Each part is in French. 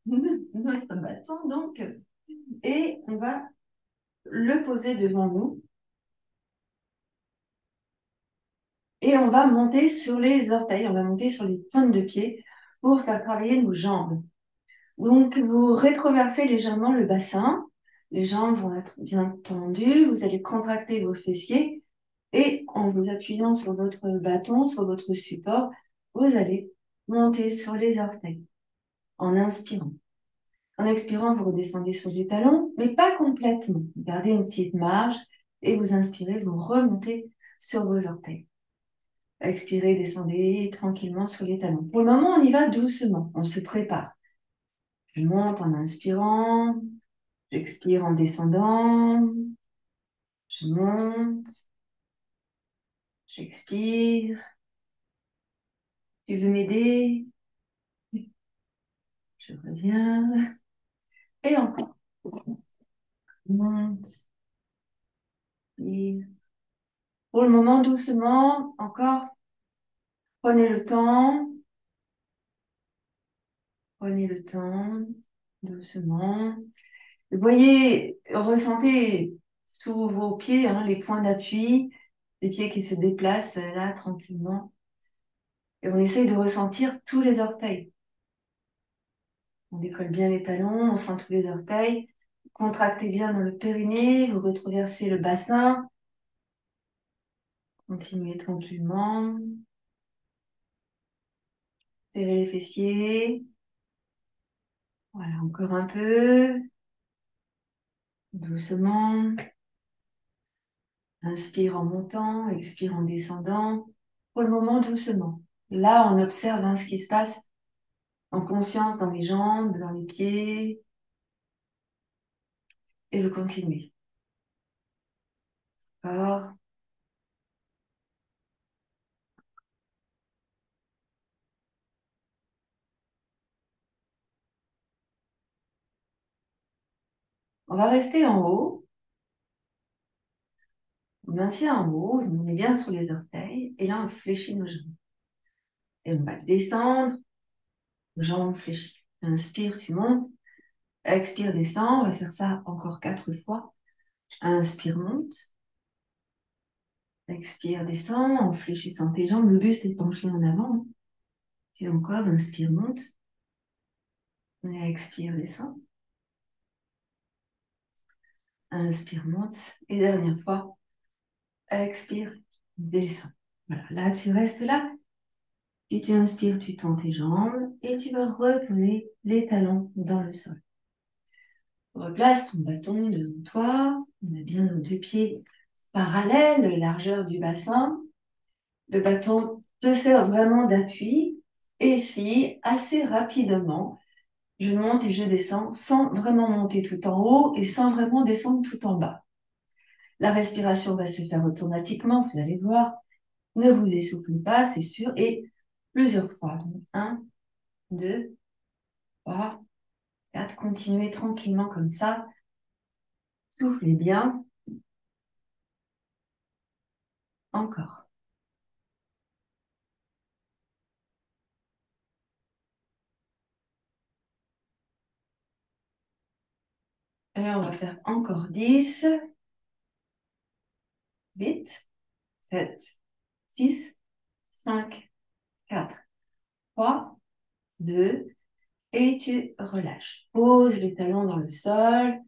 notre bâton, donc, et on va le poser devant nous. Et on va monter sur les orteils, on va monter sur les pointes de pied pour faire travailler nos jambes. Donc, vous rétroversez légèrement le bassin. Les jambes vont être bien tendues. Vous allez contracter vos fessiers. Et en vous appuyant sur votre bâton, sur votre support, vous allez monter sur les orteils en inspirant. En expirant, vous redescendez sur les talons, mais pas complètement. Gardez une petite marge et vous inspirez, vous remontez sur vos orteils. Expirez, descendez tranquillement sur les talons. Pour le moment, on y va doucement. On se prépare. Je monte en inspirant. J'expire en descendant. Je monte. J'expire. Tu veux m'aider? Je reviens. Et encore. Je monte. Expire. Pour le moment, doucement. Encore. Prenez le temps. Prenez le temps. Doucement. Vous voyez, ressentez sous vos pieds hein, les points d'appui, les pieds qui se déplacent là tranquillement. Et on essaye de ressentir tous les orteils. On décolle bien les talons, on sent tous les orteils. Contractez bien dans le périnée, vous retroversez le bassin. Continuez tranquillement. Serrez les fessiers. Voilà, encore un peu. Doucement. Inspire en montant, expire en descendant. Pour le moment, doucement. Là, on observe hein, ce qui se passe en conscience dans les jambes, dans les pieds. Et vous continuez. Encore. On va rester en haut. On maintient en haut, on est bien sur les orteils. Et là, on fléchit nos jambes. Et on va descendre, jambes fléchies. Inspire, tu montes. Expire, descend. On va faire ça encore 4 fois. Inspire, monte. Expire, descend en fléchissant tes jambes. Le buste est penché en avant. Et encore, inspire, monte. Expire, descend. Inspire, monte. Et dernière fois. Expire, descend. Voilà, là, tu restes là. Et tu inspires, tu tends tes jambes et tu vas reposer les talons dans le sol. Replace ton bâton devant toi. On a bien nos 2 pieds parallèles, largeur du bassin. Le bâton te sert vraiment d'appui. Et ici, assez rapidement, je monte et je descends sans vraiment monter tout en haut et sans vraiment descendre tout en bas. La respiration va se faire automatiquement, vous allez voir. Ne vous essoufflez pas, c'est sûr. Et plusieurs fois. Donc, 1, 2, 3, 4. Continuez tranquillement comme ça. Soufflez bien. Encore. Et on va faire encore 10, 8, 7, 6, 5, 4, 3, 2, et tu relâches. Pose les talons dans le sol,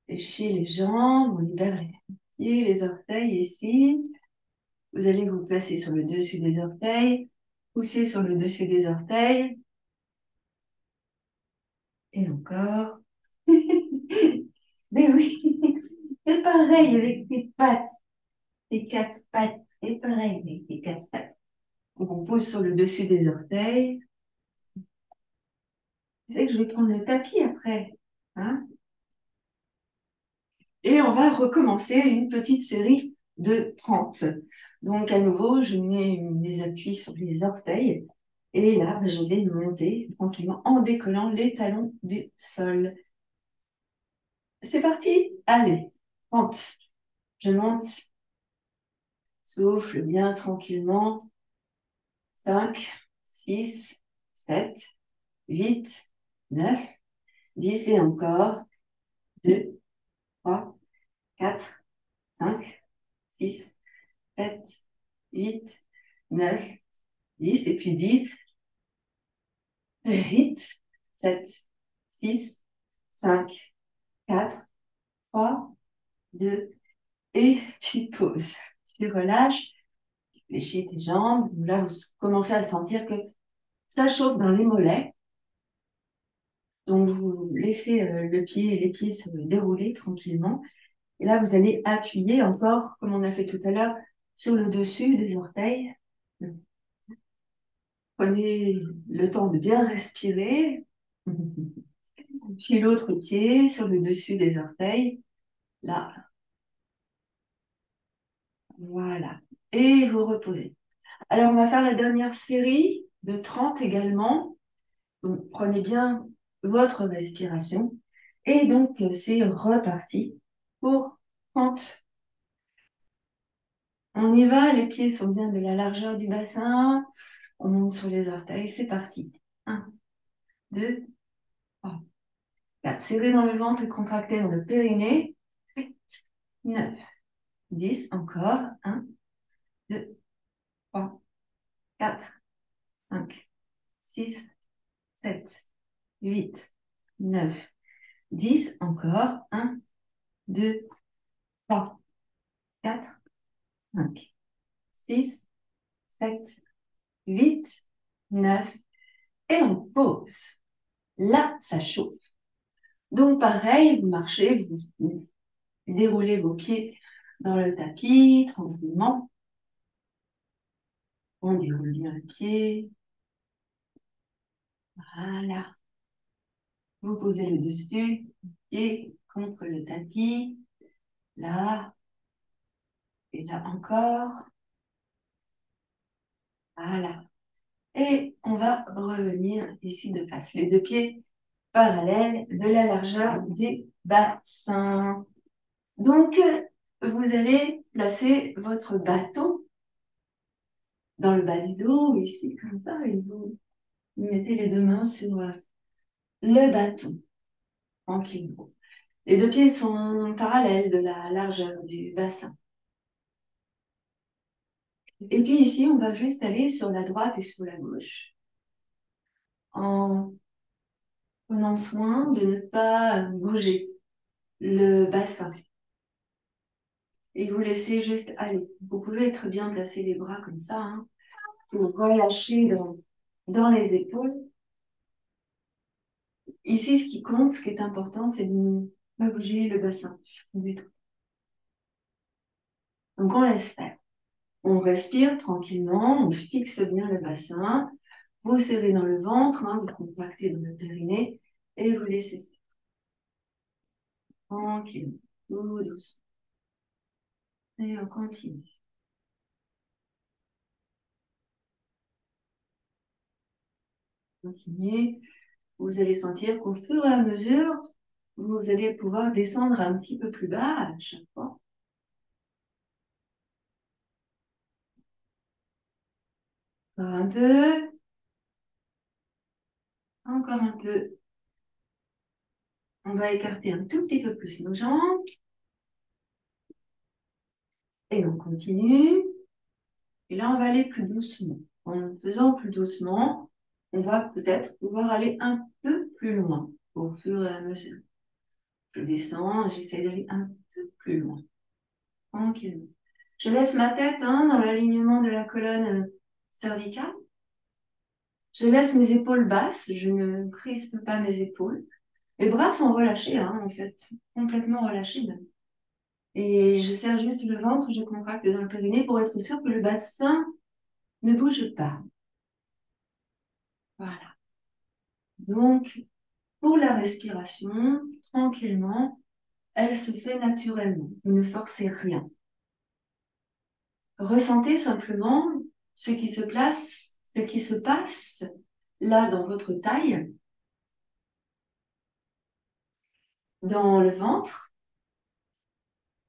fléchis les jambes, on libère les pieds, les orteils ici. Vous allez vous placer sur le dessus des orteils, pousser sur le dessus des orteils, et encore. Mais oui, c'est pareil avec tes pattes, tes 4 pattes, et pareil avec tes 4 pattes. Donc on pose sur le dessus des orteils. Tu sais que je vais prendre le tapis après, hein? Et on va recommencer une petite série de 30. Donc, à nouveau, je mets mes appuis sur les orteils. Et là, je vais monter tranquillement en décollant les talons du sol. C'est parti? Allez, 30. Je monte, souffle bien tranquillement. 5, 6, 7, 8, 9, 10 et encore. 2, 3, 4, 5, 6, 7, 8, 9, 10 et puis 10, 8, 7, 6, 5, 4, 3, 2 et tu poses. Tu relâches, tu fléchis tes jambes. Là, vous commencez à sentir que ça chauffe dans les mollets. Donc, vous laissez les pieds se dérouler tranquillement. Et là, vous allez appuyer encore, comme on a fait tout à l'heure, sur le dessus des orteils. Prenez le temps de bien respirer. Puis l'autre pied sur le dessus des orteils. Là, voilà. Et vous reposez. Alors, on va faire la dernière série de 30 également. Donc, prenez bien votre respiration. Et donc, c'est reparti pour 30. On y va, les pieds sont bien de la largeur du bassin. On monte sur les orteils, c'est parti. 1, 2, 3, 4. Serrez dans le ventre et contractez dans le périnée. 8, 9, 10. Encore. 1, 2, 3, 4, 5, 6, 7, 8, 9, 10. Encore. 1, 2, 3, 4, 5, 6, 7, 8, 9. Et on pose. Là, ça chauffe. Donc, pareil, vous marchez, vous déroulez vos pieds dans le tapis, tranquillement. On déroule bien le pied. Voilà. Vous posez le dessus, pied contre le tapis. Là. Et là encore. Voilà. Et on va revenir ici de face. Les deux pieds parallèles de la largeur du bassin. Donc, vous allez placer votre bâton dans le bas du dos, ici, comme ça, et vous mettez les deux mains sur le bâton, tranquillement. Les deux pieds sont parallèles de la largeur du bassin. Et puis ici, on va juste aller sur la droite et sur la gauche, en prenant soin de ne pas bouger le bassin. Et vous laissez juste aller. Vous pouvez très bien placer les bras comme ça, hein, pour relâcher dans les épaules. Ici, ce qui compte, ce qui est important, c'est de ne pas bouger le bassin du tout. Donc, on laisse faire. On respire tranquillement, on fixe bien le bassin. Vous serrez dans le ventre, hein, vous contractez dans le périnée et vous laissez faire. Tranquillement, tout doucement. Et on continue. Continuez. Vous allez sentir qu'au fur et à mesure, vous allez pouvoir descendre un petit peu plus bas à chaque fois. Encore un peu. Encore un peu. On va écarter un tout petit peu plus nos jambes. Et on continue. Et là, on va aller plus doucement. En faisant plus doucement, on va peut-être pouvoir aller un peu plus loin au fur et à mesure. Je descends, j'essaie d'aller un peu plus loin, tranquillement. Je laisse ma tête dans l'alignement de la colonne cervicale. Je laisse mes épaules basses, je ne crispe pas mes épaules. Les bras sont relâchés, en fait, complètement relâchés même. Et je serre juste le ventre, je contracte dans le périnée pour être sûr que le bassin ne bouge pas. Voilà. Donc, pour la respiration, tranquillement, elle se fait naturellement. Vous ne forcez rien. Ressentez simplement ce qui se place, ce qui se passe là dans votre taille, dans le ventre,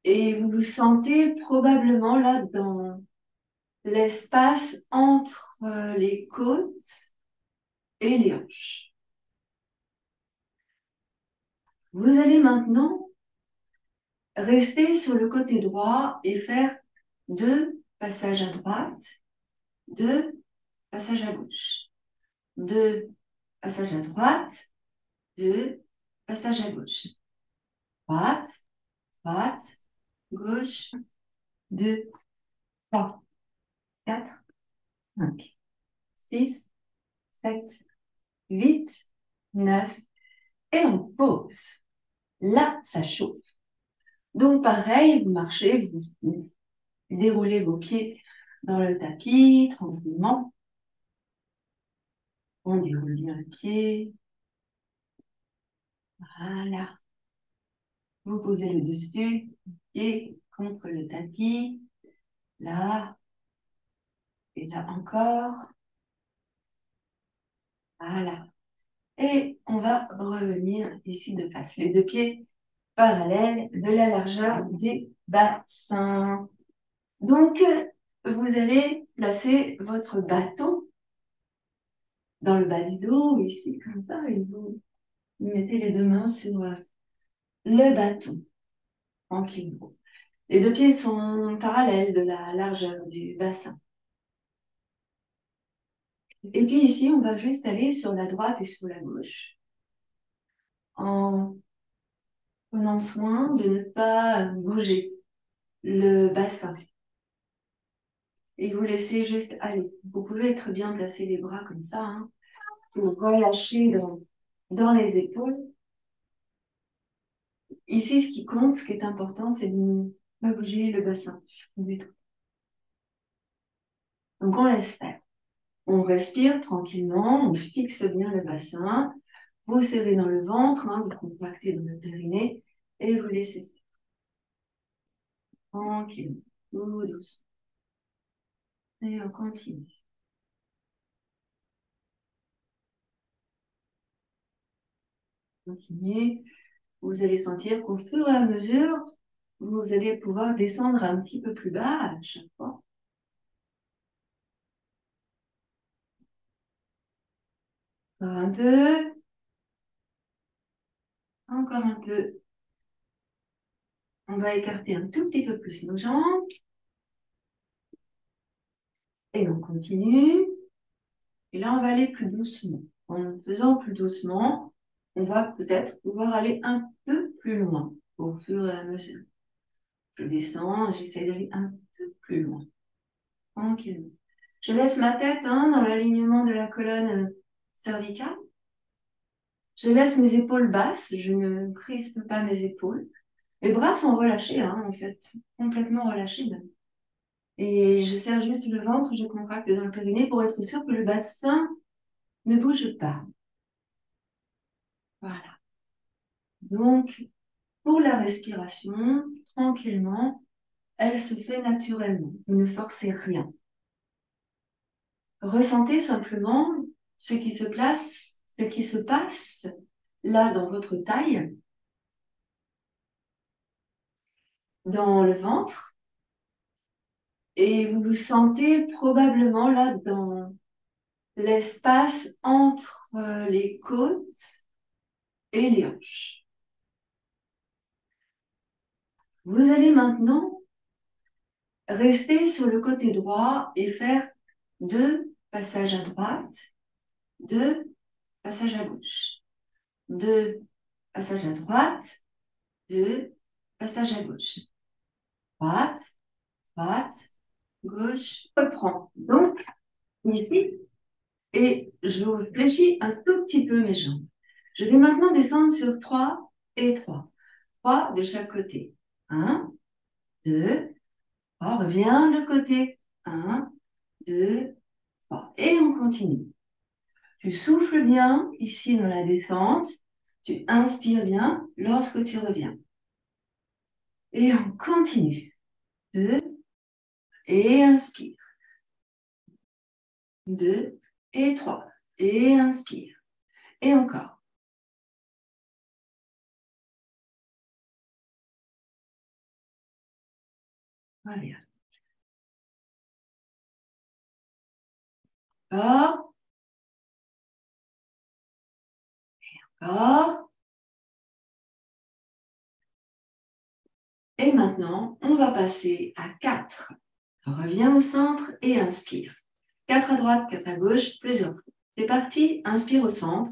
et vous vous sentez probablement là dans l'espace entre les côtes et les hanches. Vous allez maintenant rester sur le côté droit et faire 2 passages à droite, 2 passages à gauche, 2 passages à droite, 2 passages à gauche. Droite, droite, gauche, 2, 3, 4, 5, 6, 7, 8, 9, et on pose. Là, ça chauffe. Donc, pareil, vous marchez, vous déroulez vos pieds dans le tapis, tranquillement. On déroule bien le pied. Voilà. Vous posez le dessus, pied contre le tapis. Là. Et là encore. Voilà. Et on va revenir ici de face. Les 2 pieds parallèles de la largeur du bassin. Donc, vous allez placer votre bâton dans le bas du dos, ici, comme ça, et vous mettez les 2 mains sur le bâton, tranquillement. Les 2 pieds sont parallèles de la largeur du bassin. Et puis ici, on va juste aller sur la droite et sur la gauche, en prenant soin de ne pas bouger le bassin. Et vous laissez juste aller. Vous pouvez très bien placer les bras comme ça, hein, pour relâcher dans les épaules. Ici, ce qui compte, ce qui est important, c'est de ne pas bouger le bassin du tout. Donc, on laisse faire. On respire tranquillement, on fixe bien le bassin. Vous serrez dans le ventre, hein, vous contractez dans le périnée et vous laissez faire. Tranquillement, tout doucement. Et on continue. Continuez. Vous allez sentir qu'au fur et à mesure, vous allez pouvoir descendre un petit peu plus bas à chaque fois. Encore un peu. Encore un peu. On va écarter un tout petit peu plus nos jambes. Et on continue. Et là, on va aller plus doucement. En faisant plus doucement, on va peut-être pouvoir aller un peu plus loin au fur et à mesure. Je descends, j'essaie d'aller un peu plus loin, tranquillement. Je laisse ma tête, hein, dans l'alignement de la colonne cervicale. Je laisse mes épaules basses, je ne crispe pas mes épaules. Mes bras sont relâchés, hein, en fait, complètement relâchés même. Et je serre juste le ventre, je contracte dans le périnée pour être sûr que le bassin ne bouge pas. Voilà. Donc, pour la respiration, tranquillement, elle se fait naturellement. Vous ne forcez rien. Ressentez simplement ce qui se place, ce qui se passe là dans votre taille, dans le ventre, et vous vous sentez probablement là dans l'espace entre les côtes et les hanches. Vous allez maintenant rester sur le côté droit et faire 2 passages à droite, 2 passages à gauche, 2 passages à droite, 2 passages à gauche. Droite, droite, gauche, reprends. Donc, ici, et je fléchis un tout petit peu mes jambes. Je vais maintenant descendre sur 3 et 3. 3 de chaque côté. 1, 2, 3. Reviens de l'autre côté. 1, 2, 3. Et on continue. Tu souffles bien ici dans la descente. Tu inspires bien lorsque tu reviens. Et on continue. 2, et inspire. 2 et 3. Et inspire. Et encore. Voilà. Encore. Encore. Et maintenant, on va passer à 4. Reviens au centre et inspire. 4 à droite, 4 à gauche, plusieurs fois. C'est parti, inspire au centre.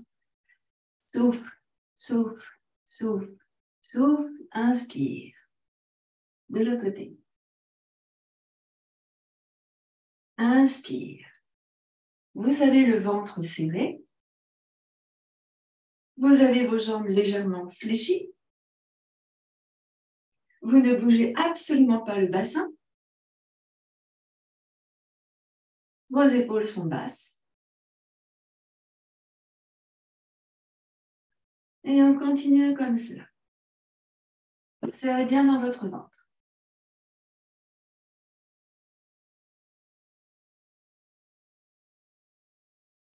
Souffle, souffle, souffle, souffle, inspire. De l'autre côté. Inspire. Vous avez le ventre serré. Vous avez vos jambes légèrement fléchies. Vous ne bougez absolument pas le bassin. Vos épaules sont basses. Et on continue comme cela. Serrez bien dans votre ventre.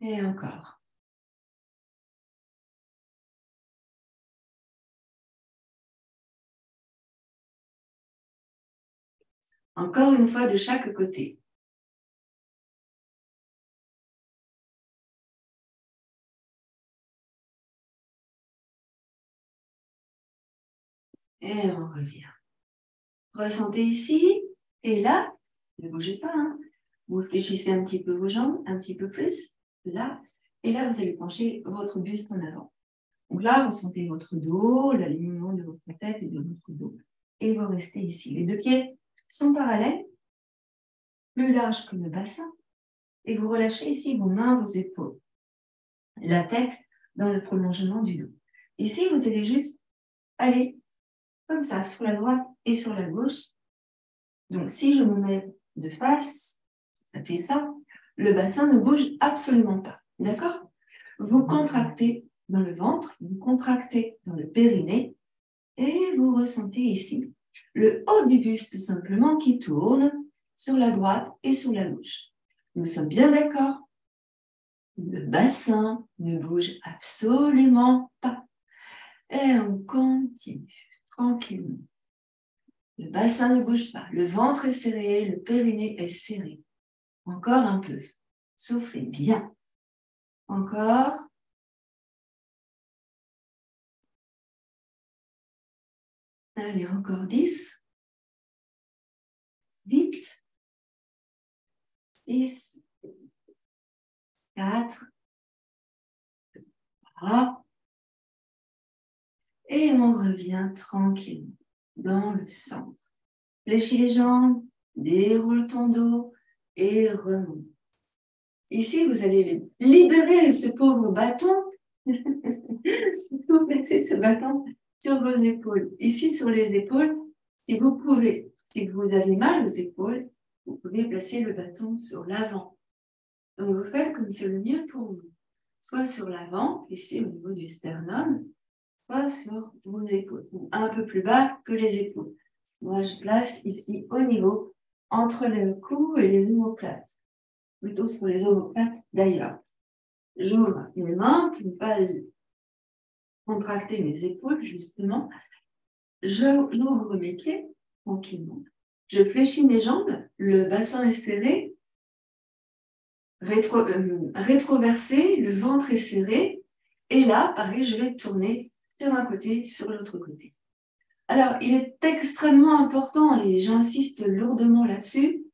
Et encore. Encore une fois de chaque côté. Et on revient. Ressentez ici et là. Ne bougez pas. Hein. Vous fléchissez un petit peu vos jambes, un petit peu plus. Là. Et là, vous allez pencher votre buste en avant. Donc là, ressentez votre dos, l'alignement de votre tête et de votre dos. Et vous restez ici. Les deux pieds sont parallèles, plus larges que le bassin. Et vous relâchez ici vos mains, vos épaules. La tête dans le prolongement du dos. Ici, vous allez juste aller comme ça, sur la droite et sur la gauche. Donc, si je me mets de face, ça fait ça, le bassin ne bouge absolument pas. D'accord? Vous contractez dans le ventre, vous contractez dans le périnée et vous ressentez ici le haut du buste simplement qui tourne sur la droite et sur la gauche. Nous sommes bien d'accord? Le bassin ne bouge absolument pas. Et on continue tranquillement. Le bassin ne bouge pas. Le ventre est serré, le périnée est serré. Encore un peu. Soufflez bien. Encore. Allez, encore 10. 8. 6. 4. 3. Et on revient tranquillement dans le centre. Fléchis les jambes, déroule ton dos et remonte. Ici, vous allez libérer ce pauvre bâton. Vous placez ce bâton sur vos épaules. Ici, sur les épaules, si vous pouvez, si vous avez mal aux épaules, vous pouvez placer le bâton sur l'avant. Donc, vous faites comme c'est le mieux pour vous. Soit sur l'avant, ici au niveau du sternum, soit sur vos épaules, ou un peu plus bas que les épaules. Moi, je place ici au niveau, entre le cou et les omoplates. Plutôt sur les omoplates d'ailleurs. J'ouvre mes mains pour ne pas contracter mes épaules, justement. J'ouvre mes pieds tranquillement. Je fléchis mes jambes, le bassin est serré, rétroversé, le ventre est serré. Et là, pareil, je vais tourner sur un côté, sur l'autre côté. Alors, il est extrêmement important, et j'insiste lourdement là-dessus,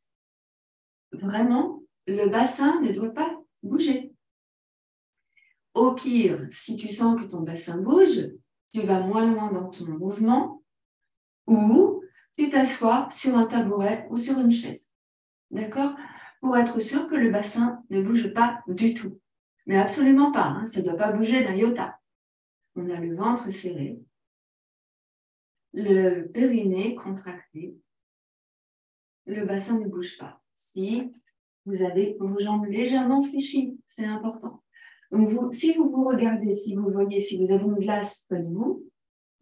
vraiment, le bassin ne doit pas bouger. Au pire, si tu sens que ton bassin bouge, tu vas moins loin dans ton mouvement ou tu t'assois sur un tabouret ou sur une chaise. D'accord? Pour être sûr que le bassin ne bouge pas du tout. Mais absolument pas, hein, ça ne doit pas bouger d'un iota. On a le ventre serré, le périnée contracté, le bassin ne bouge pas. Si vous avez vos jambes légèrement fléchies, c'est important. Donc, si vous vous regardez, si vous voyez, si vous avez une glace près de vous,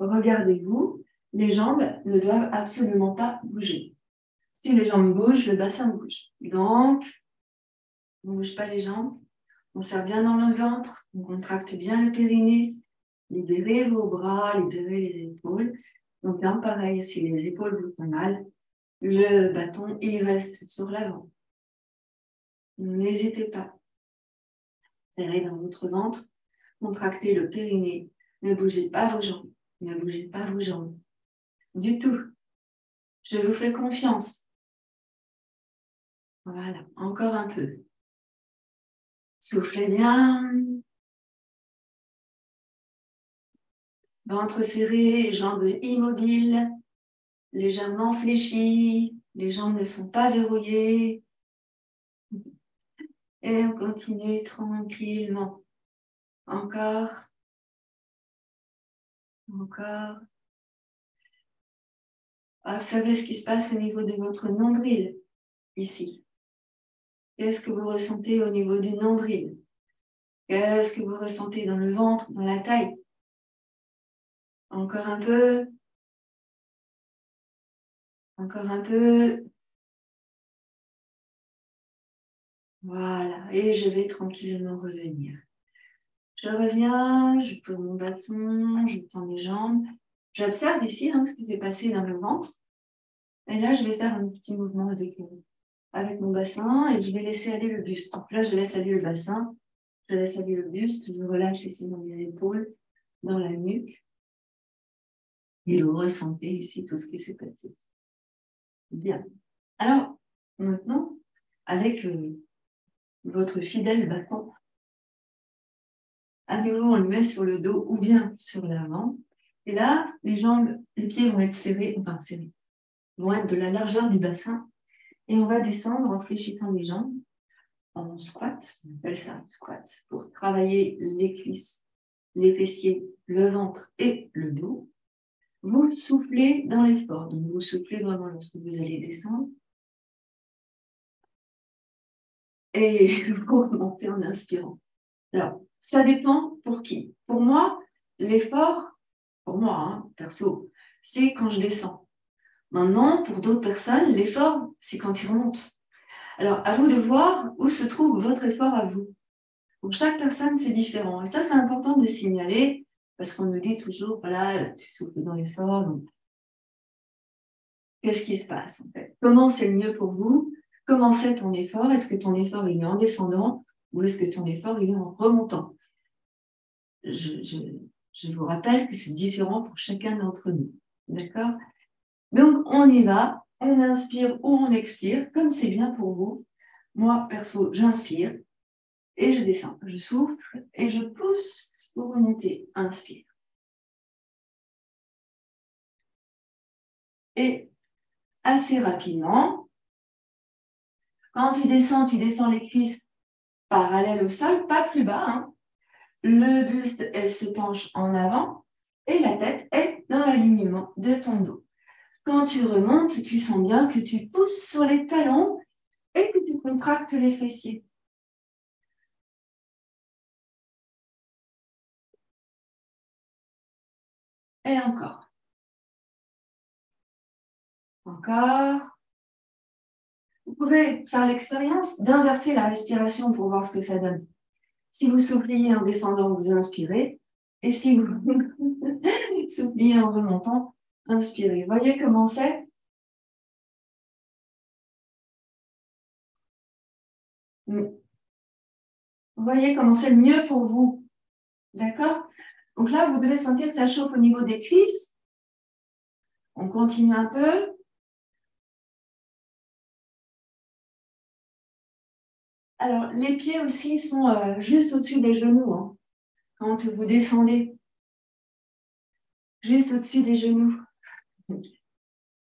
regardez-vous, les jambes ne doivent absolument pas bouger. Si les jambes bougent, le bassin bouge. Donc, on ne bouge pas les jambes, on serre bien dans le ventre, on contracte bien le périnée, libérez vos bras, libérez les épaules. Donc là, pareil, si les épaules vous font mal, le bâton, il reste sur l'avant. N'hésitez pas. Serrez dans votre ventre, contractez le périnée. Ne bougez pas vos jambes. Ne bougez pas vos jambes. Du tout. Je vous fais confiance. Voilà, encore un peu. Soufflez bien. Ventre serré, jambes immobiles, légèrement fléchies. Les jambes ne sont pas verrouillées. Et on continue tranquillement. Encore. Encore. Observez ce qui se passe au niveau de votre nombril, ici. Qu'est-ce que vous ressentez au niveau du nombril? Qu'est-ce que vous ressentez dans le ventre, dans la taille? Encore un peu. Encore un peu. Voilà. Et je vais tranquillement revenir. Je reviens, je pose mon bâton, je tends mes jambes. J'observe ici ce qui s'est passé dans le ventre. Et là, je vais faire un petit mouvement avec mon bassin et je vais laisser aller le buste. Donc là, je laisse aller le bassin, je laisse aller le buste, je relâche ici dans les épaules, dans la nuque. Et vous ressentez ici tout ce qui s'est passé. Bien. Alors, maintenant, avec votre fidèle bâton, à nouveau, on le met sur le dos ou bien sur l'avant. Et là, les jambes, les pieds vont être serrés, vont être de la largeur du bassin. Et on va descendre en fléchissant les jambes, en squat, on appelle ça un squat, pour travailler les cuisses, les fessiers, le ventre et le dos. Vous soufflez dans l'effort, donc vous soufflez vraiment lorsque vous allez descendre. Et vous remontez en inspirant. Alors, ça dépend pour qui. Pour moi, l'effort, perso, c'est quand je descends. Maintenant, pour d'autres personnes, l'effort, c'est quand ils remontent. Alors, à vous de voir où se trouve votre effort à vous. Pour chaque personne, c'est différent. Et ça, c'est important de signaler, parce qu'on nous dit toujours, voilà, tu souffles dans l'effort. Donc, qu'est-ce qui se passe, en fait? Comment c'est le mieux pour vous? Comment c'est ton effort? Est-ce que ton effort, il est en descendant ou est-ce que ton effort, il est en remontant? Je vous rappelle que c'est différent pour chacun d'entre nous. D'accord? Donc, on y va. On inspire ou on expire, comme c'est bien pour vous. Moi, perso, j'inspire et je descends. Je souffle et je pousse pour remonter. Inspire. Et assez rapidement, quand tu descends les cuisses parallèles au sol, pas plus bas. Hein. Le buste, elle se penche en avant et la tête est dans l'alignement de ton dos. Quand tu remontes, tu sens bien que tu pousses sur les talons et que tu contractes les fessiers. Et encore. Encore. Vous pouvez faire l'expérience d'inverser la respiration pour voir ce que ça donne. Si vous souffliez en descendant, vous inspirez. Et si vous souffliez en remontant, inspirez. Voyez comment c'est? Vous voyez comment c'est le mieux pour vous. D'accord? Donc là, vous devez sentir que ça chauffe au niveau des cuisses. On continue un peu. Alors, les pieds aussi sont juste au-dessus des genoux. Hein, quand vous descendez. Juste au-dessus des genoux.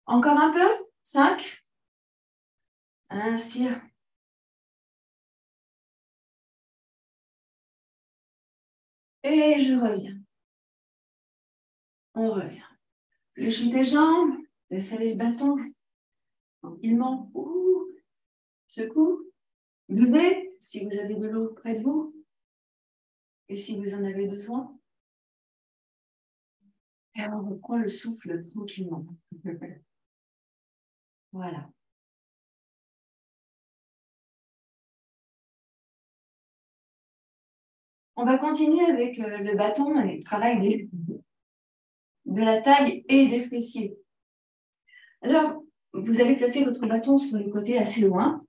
Encore un peu. 5. Inspire. Et je reviens. On revient. Fléchis tes jambes. Laisse aller le bâton. Tranquillement. Secoue. Buvez si vous avez de l'eau près de vous. Et si vous en avez besoin. Et on reprend le souffle tranquillement. Voilà. On va continuer avec le bâton et le travail de la taille et des fessiers. Alors, vous allez placer votre bâton sur le côté assez loin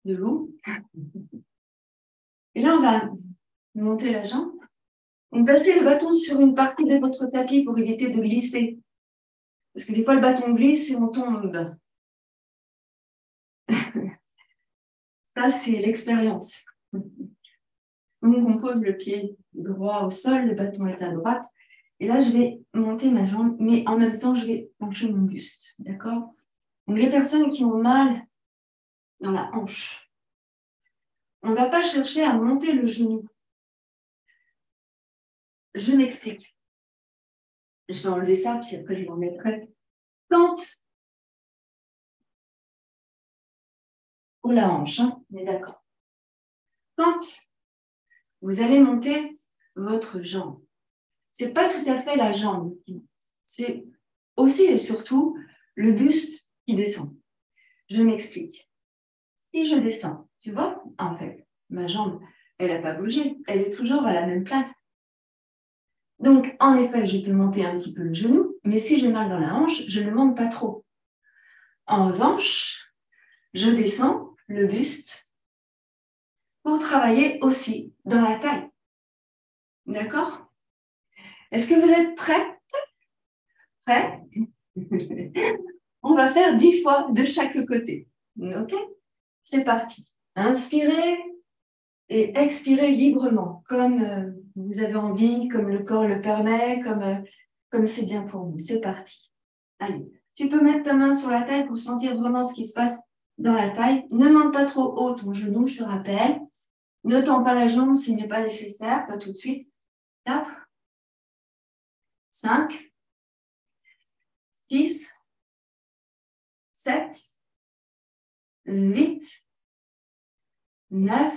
de vous. Et là, on va monter la jambe. On va placer le bâton sur une partie de votre tapis pour éviter de glisser. Parce que des fois, le bâton glisse et on tombe. Ça, c'est l'expérience. Donc, on pose le pied droit au sol, le bâton est à droite. Et là, je vais monter ma jambe, mais en même temps, je vais pencher mon buste. D'accord? Donc, les personnes qui ont mal dans la hanche, on ne va pas chercher à monter le genou. Je m'explique. Je vais enlever ça, puis après, je vais en mettre. Quand, pour la hanche, hein, on est d'accord. Quand vous allez monter votre jambe, c'est pas tout à fait la jambe qui monte. C'est aussi et surtout le buste qui descend. Je m'explique. Si je descends, tu vois, en fait, ma jambe, elle n'a pas bougé, elle est toujours à la même place. Donc, en effet, je peux monter un petit peu le genou, mais si j'ai mal dans la hanche, je ne monte pas trop. En revanche, je descends le buste pour travailler aussi dans la taille. D'accord? Est-ce que vous êtes prêts? Prêts? On va faire 10 fois de chaque côté. OK? C'est parti. Inspirez et expirez librement, comme vous avez envie, comme le corps le permet, comme c'est bien pour vous. C'est parti. Allez, tu peux mettre ta main sur la taille pour sentir vraiment ce qui se passe dans la taille. Ne monte pas trop haut ton genou, je te rappelle. Ne tends pas la jambe s'il n'est pas nécessaire, pas tout de suite. 4, 5, 6, 7, 8, 9,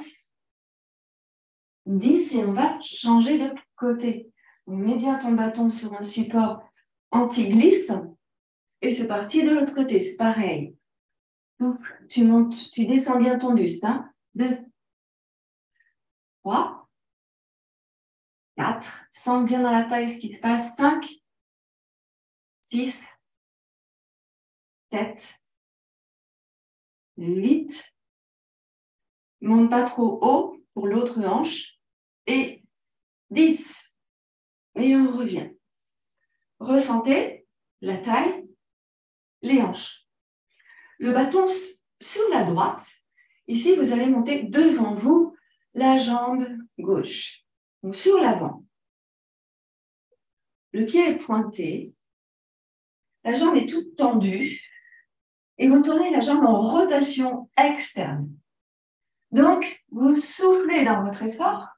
10 et on va changer de côté. On met bien ton bâton sur un support anti-glisse et c'est parti de l'autre côté. C'est pareil. Souffle, tu montes, tu descends bien ton buste. 2, 3, 4. Sens bien dans la taille ce qui se passe. 5, 6, 7, 8. Monte pas trop haut pour l'autre hanche. Et 10. Et on revient. Ressentez la taille, les hanches. Le bâton sur la droite. Ici, vous allez monter devant vous la jambe gauche. Donc, sur l'avant. Le pied est pointé. La jambe est toute tendue. Et vous tournez la jambe en rotation externe. Donc, vous soufflez dans votre effort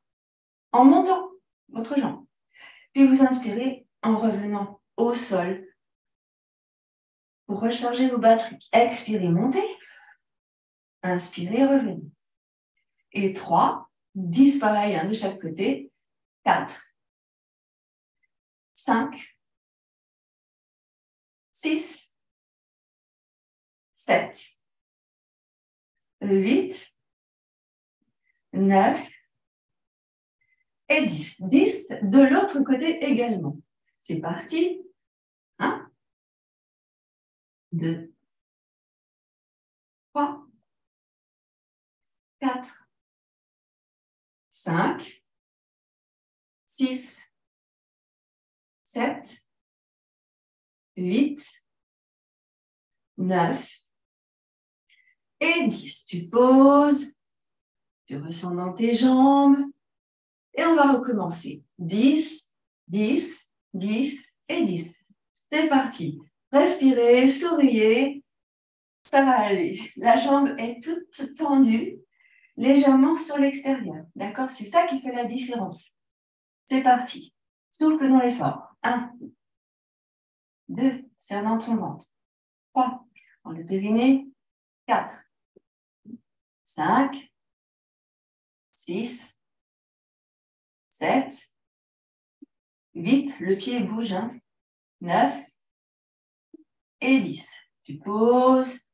en montant votre jambe. Puis vous inspirez en revenant au sol. Pour recharger vos batteries, expirez, montez. Inspirez, revenez. Et 3, 10 pareil, de chaque côté. 4, 5, 6, 7, 8, 9 et 10. 10 de l'autre côté également. C'est parti. 1, 2, 3, 4, 5, 6, 7, 8, 9 et 10. Tu poses, tu ressens dans tes jambes et on va recommencer. 10, 10, 10 et 10. C'est parti. Respirez, souriez. Ça va aller. La jambe est toute tendue, légèrement sur l'extérieur. D'accord? C'est ça qui fait la différence. C'est parti. Souffle dans l'effort. 1, 2, serre dans ton ventre. 3, dans le périnée. 4, 5, 6, 7, 8, le pied bouge. 9 et 10. Tu poses,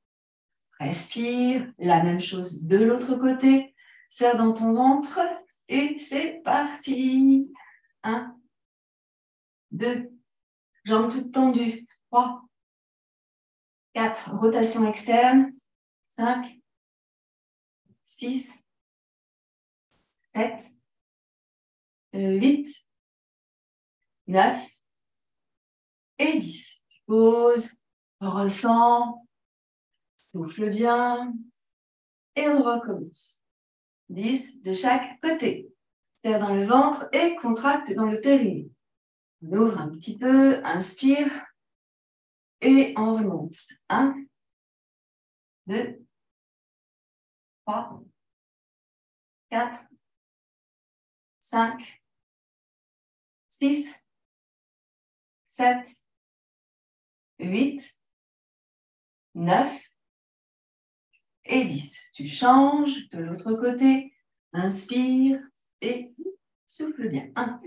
respire, la même chose de l'autre côté. Serre dans ton ventre et c'est parti. 1, 2, jambes toutes tendues. 3, 4, rotation externe. 5, 6, 7, 8, 9 et 10. Tu Pose, ressens, souffle bien et on recommence. 10 de chaque côté. Serre dans le ventre et contracte dans le périnée. On ouvre un petit peu, inspire et on remonte. 1, 2, 3, 4, 5, 6, 7, 8, 9 et 10. Tu changes de l'autre côté. Inspire et souffle bien. 1,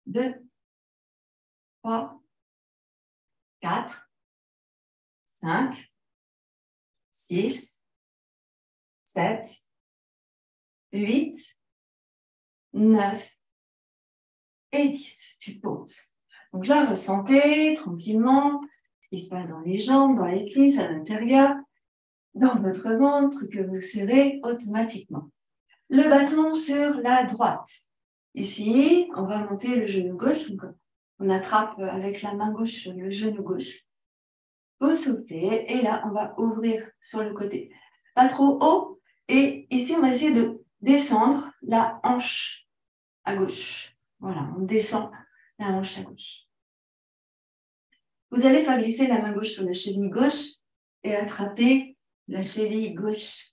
2, 3, 4, 5, 6, 7, 8, 9 et 10. Tu poses. Donc là, ressentez tranquillement ce qui se passe dans les jambes, dans les cuisses, à l'intérieur, dans votre ventre que vous serrez automatiquement. Le bâton sur la droite. Ici, on va monter le genou gauche. Donc on attrape avec la main gauche le genou gauche. Vous soufflez et là, on va ouvrir sur le côté. Pas trop haut. Et ici, on va essayer de descendre la hanche à gauche. Voilà, on descend la hanche à gauche. Vous allez pas glisser la main gauche sur la cheville gauche et attraper la cheville gauche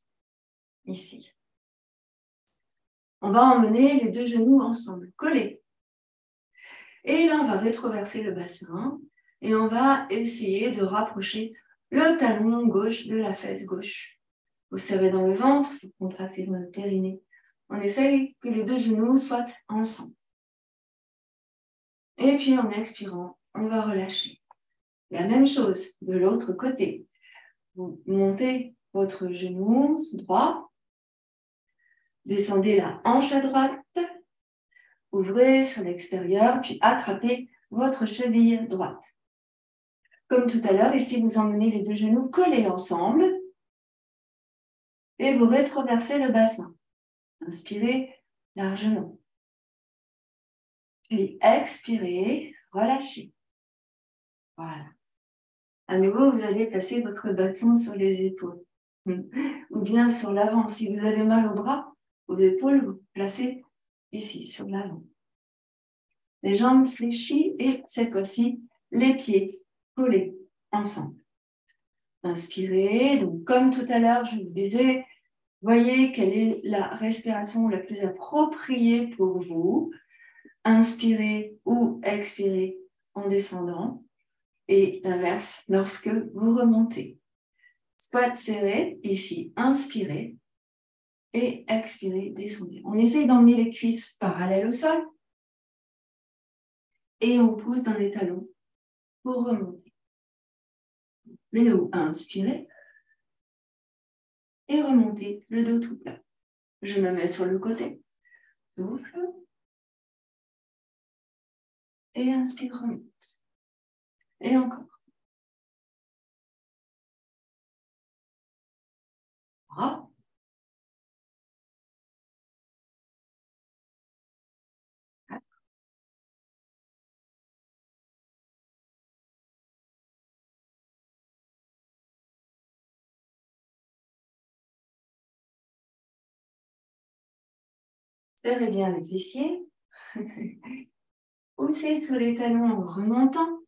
ici. On va emmener les deux genoux ensemble, collés. Et là, on va rétroverser le bassin et on va essayer de rapprocher le talon gauche de la fesse gauche. Vous savez, dans le ventre, vous contractez dans le périnée. On essaye que les deux genoux soient ensemble. Et puis, en expirant, on va relâcher. La même chose de l'autre côté. Vous montez votre genou droit, descendez la hanche à droite, ouvrez sur l'extérieur, puis attrapez votre cheville droite. Comme tout à l'heure, ici, vous emmenez les deux genoux collés ensemble et vous rétroversez le bassin. Inspirez largement. Puis expirez, relâchez. Voilà. À nouveau, vous allez placer votre bâton sur les épaules ou bien sur l'avant. Si vous avez mal au bras, aux épaules, vous placez ici, sur l'avant. Les jambes fléchies et cette fois-ci, les pieds collés ensemble. Inspirez, donc comme tout à l'heure, je vous disais, voyez quelle est la respiration la plus appropriée pour vous. Inspirez ou expirez en descendant et l'inverse lorsque vous remontez. Squat serré, ici, inspirez et expirez, descendez. On essaye d'emmener les cuisses parallèles au sol et on pousse dans les talons pour remonter. Le haut, inspirez et remontez le dos tout plat. Je me mets sur le côté. Souffle. Et inspire, remonte. Et encore. 3. Serrez bien les fessiers. Poussez sur les talons en remontant.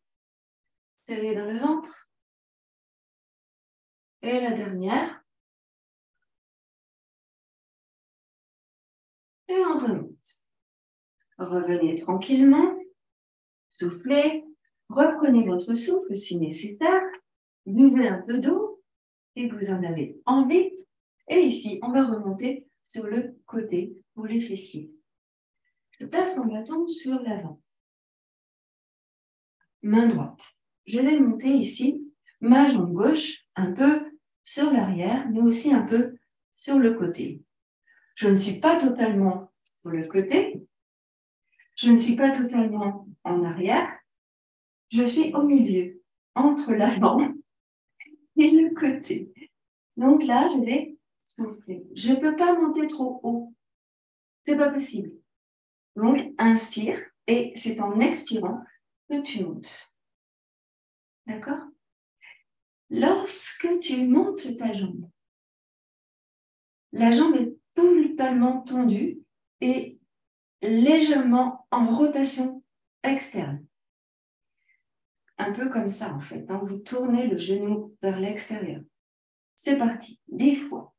Serrez dans le ventre. Et la dernière. Et on remonte. Revenez tranquillement. Soufflez. Reprenez votre souffle si nécessaire. Buvez un peu d'eau si vous en avez envie. Et ici, on va remonter sur le côté pour les fessiers. Je place mon bâton sur l'avant. Main droite. Je vais monter ici, ma jambe gauche, un peu sur l'arrière, mais aussi un peu sur le côté. Je ne suis pas totalement sur le côté. Je ne suis pas totalement en arrière. Je suis au milieu, entre l'avant et le côté. Donc là, je vais souffler. Je ne peux pas monter trop haut. C'est pas possible. Donc, inspire et c'est en expirant que tu montes. D'accord? Lorsque tu montes ta jambe, la jambe est totalement tendue et légèrement en rotation externe. Un peu comme ça, en fait. Hein. Vous tournez le genou vers l'extérieur. C'est parti. 10 fois.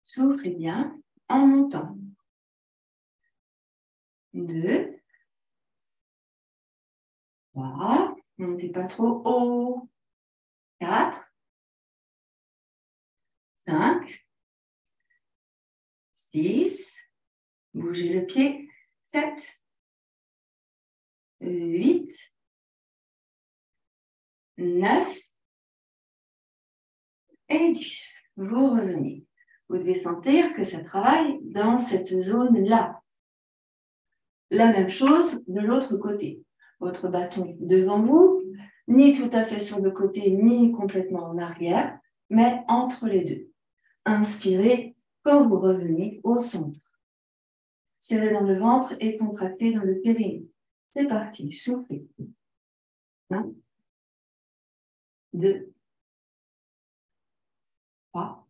Soufflez bien en montant. 2. 3. Montez pas trop haut. 4. 5. 6. Bougez le pied. 7. 8. 9. Et 10. Vous revenez. Vous devez sentir que ça travaille dans cette zone-là. La même chose de l'autre côté. Votre bâton devant vous, ni tout à fait sur le côté, ni complètement en arrière, mais entre les deux. Inspirez quand vous revenez au centre. Serrez dans le ventre et contractez dans le périnée. C'est parti, soufflez. 1, 2, 3,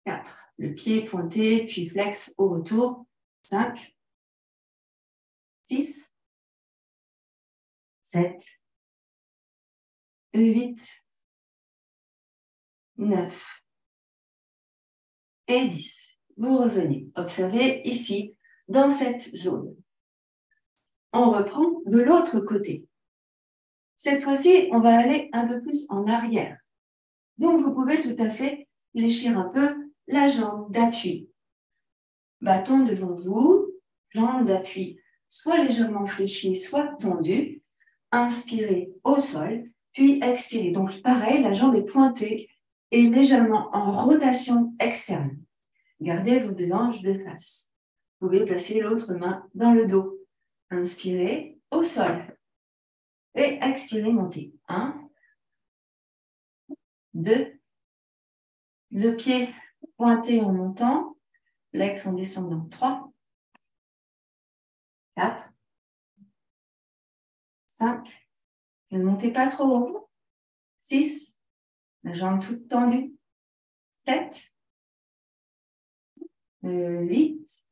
4. Le pied pointé, puis flex au retour. 5, 6, 7, 8, 9 et 10. Vous revenez. Observez ici, dans cette zone. On reprend de l'autre côté. Cette fois-ci, on va aller un peu plus en arrière. Donc, vous pouvez tout à fait fléchir un peu la jambe d'appui. Bâton devant vous, jambe d'appui, soit légèrement fléchie, soit tendue. Inspirez au sol, puis expirez. Donc, pareil, la jambe est pointée et légèrement en rotation externe. Gardez vos deux hanches de face. Vous pouvez placer l'autre main dans le dos. Inspirez au sol. Et expirez, montez. 1, 2, le pied pointé en montant, flex en descendant. 3, 4, 5, ne montez pas trop haut. 6, la jambe toute tendue. 7, 8,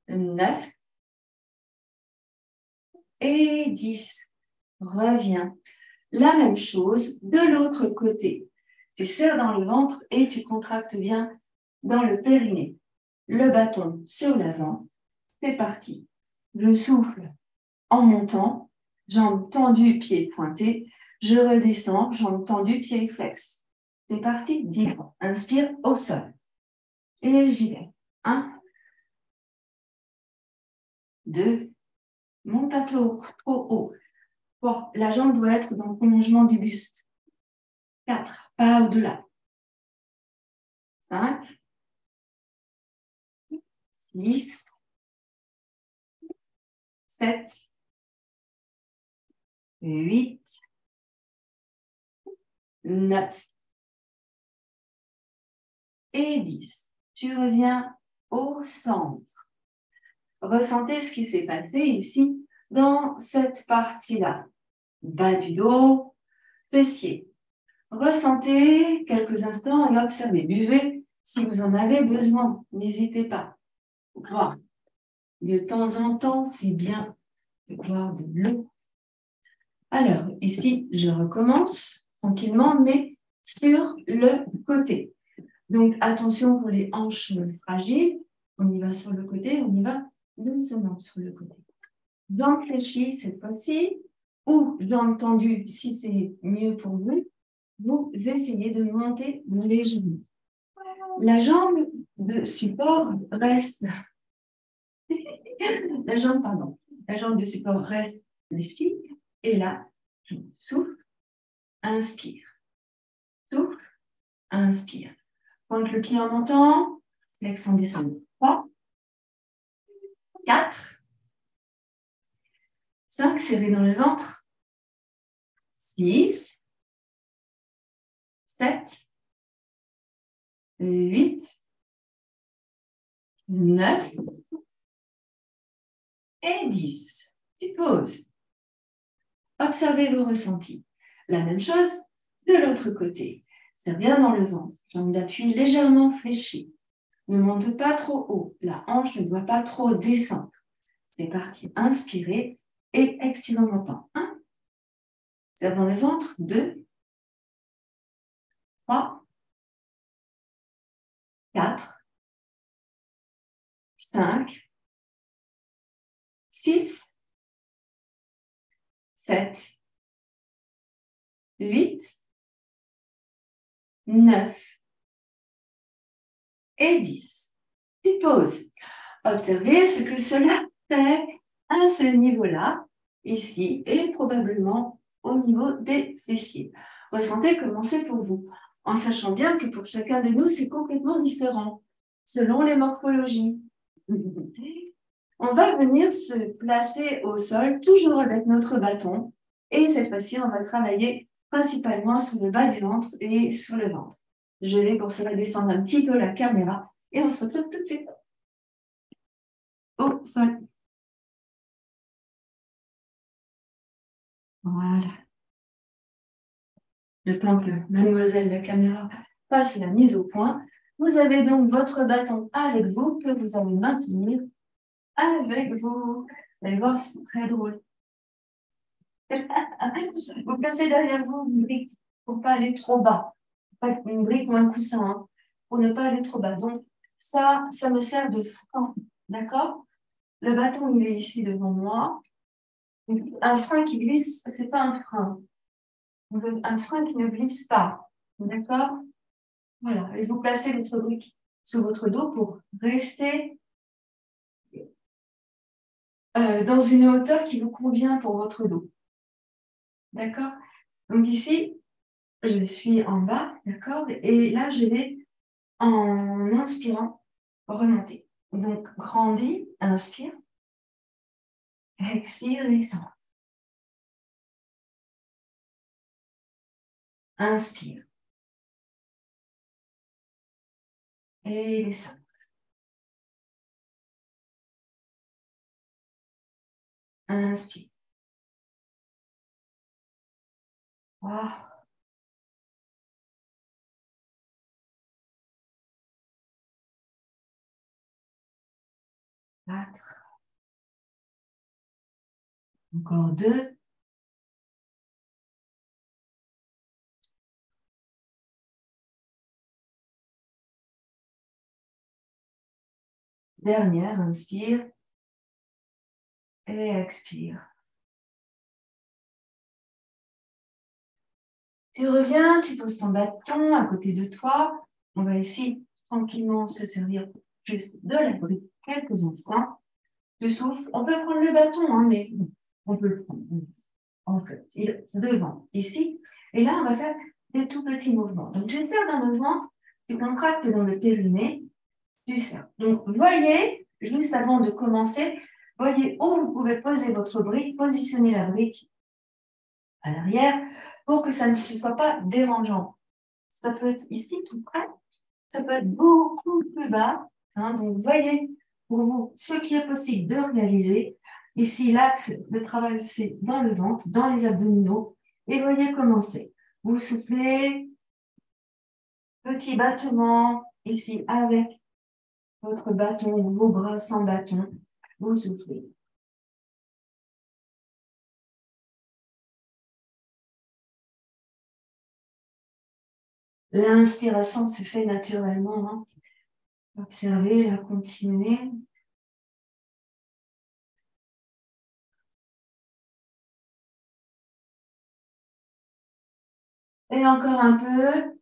9 et 10. Reviens. La même chose de l'autre côté. Tu serres dans le ventre et tu contractes bien dans le périnée. Le bâton sur l'avant. C'est parti. Je souffle en montant, jambes tendues, pieds pointés. Je redescends, jambes tendues, pieds flex. C'est parti. 10 fois. Inspire au sol. Et j'y vais. 1, 2, monte pas trop haut. Bon, la jambe doit être dans le prolongement du buste. 4, pas au-delà. 5, 6, 7, 8, 9 et 10. Tu reviens au centre. Ressentez ce qui s'est passé ici dans cette partie-là. Bas du dos, fessiers. Ressentez quelques instants et observez. Buvez si vous en avez besoin. N'hésitez pas. Boire. De temps en temps, c'est bien de boire de l'eau. Alors, ici, je recommence tranquillement, mais sur le côté. Donc, attention pour les hanches fragiles. On y va sur le côté, on y va doucement sur le côté. Jambes fléchies cette fois-ci, ou jambes tendues si c'est mieux pour vous. Vous essayez de monter légèrement. La jambe de support reste... La jambe de support reste lifting. Et là, je souffle, inspire. Souffle, inspire. Pointe le pied en montant, flex en descendant. 3, 4, 5, serré dans le ventre. 6, 7, 8, 9 et 10. Tu poses. Observez vos ressentis. La même chose de l'autre côté. Serre bien dans le ventre. Jambe d'appui légèrement fléchie. Ne monte pas trop haut. La hanche ne doit pas trop descendre. C'est parti. Inspirez et expirez en montant. 1. Serre dans le ventre. 2. 3. 4. 5. 6. 7. 8. 9. Et 10. Tu poses. Observez ce que cela fait à ce niveau-là, ici, et probablement au niveau des fessiers. Ressentez comment c'est pour vous, en sachant bien que pour chacun de nous, c'est complètement différent, selon les morphologies. On va venir se placer au sol, toujours avec notre bâton, et cette fois-ci, on va travailler principalement sur le bas du ventre et sur le ventre. Je vais pour cela descendre un petit peu la caméra, et on se retrouve tout de suite au sol. Voilà. Le temps que mademoiselle la caméra fasse la mise au point, vous avez donc votre bâton avec vous que vous allez maintenir avec vous. Vous allez voir, c'est très drôle. Vous placez derrière vous une brique pour ne pas aller trop bas. Pas une brique ou un coussin, hein, pour ne pas aller trop bas. Donc, ça me sert de frein. D'accord? Le bâton, il est ici devant moi. Un frein qui glisse, ce n'est pas un frein. Un frein qui ne glisse pas. D'accord? Voilà. Et vous placez votre brique sur votre dos pour rester dans une hauteur qui vous convient pour votre dos. D'accord? Donc ici, je suis en bas, d'accord? Et là, je vais, en inspirant, remonter. Donc, grandis, inspire, expire, descend. Inspire. Et descend. Inspire. Wow. Quatre. Encore 2. Dernière, inspire. Et expire. Tu reviens, tu poses ton bâton à côté de toi. On va ici tranquillement se servir juste de la brique quelques instants. Tu souffles. On peut prendre le bâton, hein, mais on peut le prendre. En fait, il est devant, ici. Et là, on va faire des tout petits mouvements. Donc, je serre dans le ventre, tu contractes dans le périnée, tu serres. Donc, voyez, juste avant de commencer, voyez où vous pouvez poser votre brique, positionner la brique à l'arrière pour que ça ne soit pas dérangeant. Ça peut être ici tout près, ça peut être beaucoup plus bas. Hein, donc, voyez pour vous ce qui est possible de réaliser. Ici, l'axe de travail, c'est dans le ventre, dans les abdominaux. Et voyez comment c'est. Vous soufflez, petit battement, ici avec votre bâton, vos bras sans bâton. Vous soufflez. L'inspiration se fait naturellement. Hein. Observez, la continuez. Et encore un peu.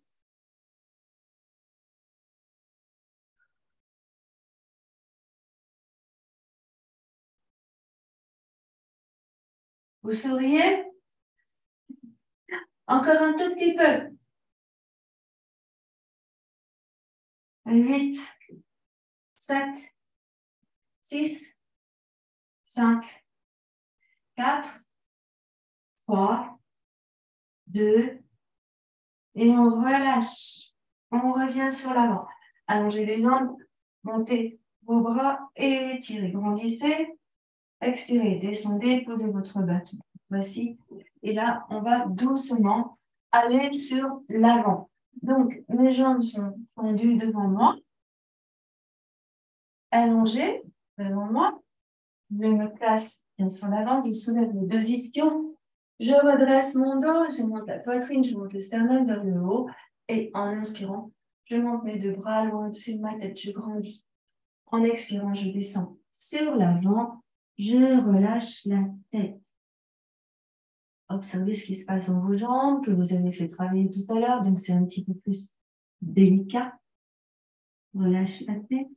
Vous souriez. Encore un tout petit peu. 8, 7, 6, 5, 4, 3, 2, et on relâche. On revient sur l'avant. Allongez les jambes, montez vos bras et étirez. Grandissez, expirez, descendez, posez votre bâton. Voici. Et là, on va doucement aller sur l'avant. Donc, mes jambes sont tendues devant moi, allongées devant moi. Je me place bien sur l'avant, je soulève mes deux ischions. Je redresse mon dos, je monte la poitrine, je monte le sternum vers le haut. Et en inspirant, je monte mes deux bras loin au-dessus de ma tête, je grandis. En expirant, je descends sur l'avant, je relâche la tête. Observez ce qui se passe dans vos jambes, que vous avez fait travailler tout à l'heure, donc c'est un petit peu plus délicat. Relâchez la tête.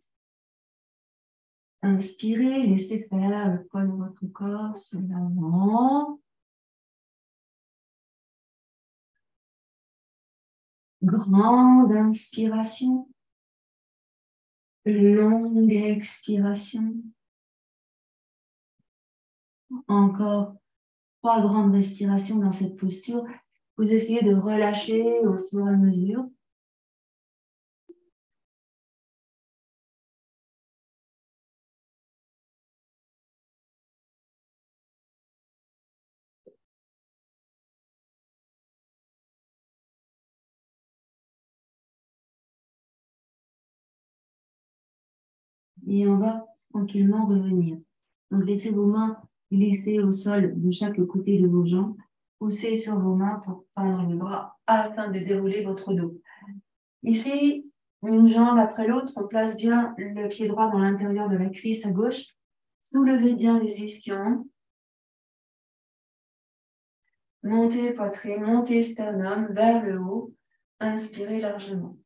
Inspirez, laissez faire le poids de votre corps sur l'avant. Grande inspiration. Longue expiration. Encore 3 grandes respirations dans cette posture. Vous essayez de relâcher au fur et à mesure. Et on va tranquillement revenir. Donc, laissez vos mains glisser au sol de chaque côté de vos jambes. Poussez sur vos mains pour tendre les bras afin de dérouler votre dos. Ici, une jambe après l'autre, on place bien le pied droit dans l'intérieur de la cuisse à gauche. Soulevez bien les ischions. Montez poitrine, montez sternum vers le haut. Inspirez largement.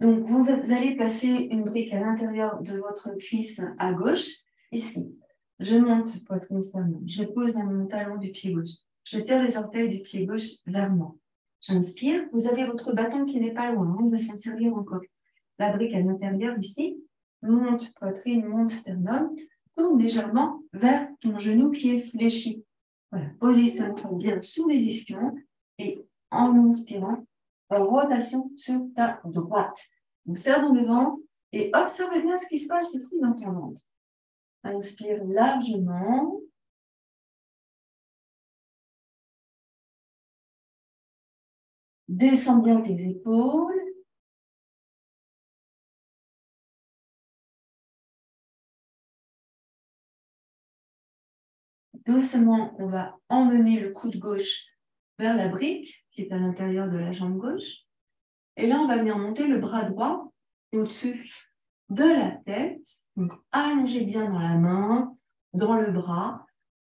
Donc, vous allez placer une brique à l'intérieur de votre cuisse à gauche, ici. Je monte poitrine sternum. Je pose dans mon talon du pied gauche. Je tire les orteils du pied gauche vers moi. J'inspire. Vous avez votre bâton qui n'est pas loin. On va s'en servir encore. La brique à l'intérieur ici. Monte poitrine, monte sternum. Tourne légèrement vers ton genou qui est fléchi. Voilà. Positionne-toi bien sous les ischions et en inspirant, rotation sur ta droite. Donc, serre dans le ventre et observe bien ce qui se passe ici dans ton ventre. Inspire largement. Descends bien tes épaules. Doucement, on va emmener le coude gauche vers la brique qui est à l'intérieur de la jambe gauche. Et là, on va venir monter le bras droit au-dessus de la tête. Donc, allongez bien dans la main, dans le bras.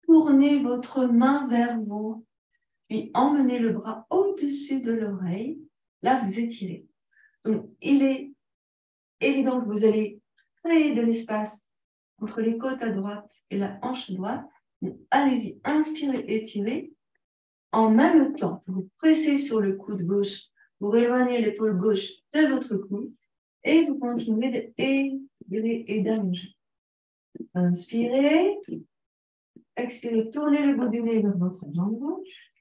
Tournez votre main vers vous. Puis emmenez le bras au-dessus de l'oreille. Là, vous étirez. Donc, il est évident que vous allez créer de l'espace entre les côtes à droite et la hanche droite. Allez-y, inspirez, étirez. En même temps, vous pressez sur le coude gauche pour éloigner l'épaule gauche de votre coude et vous continuez d'étirer et d'allonger. Inspirez, expirez, tournez le bout du nez vers votre jambe gauche.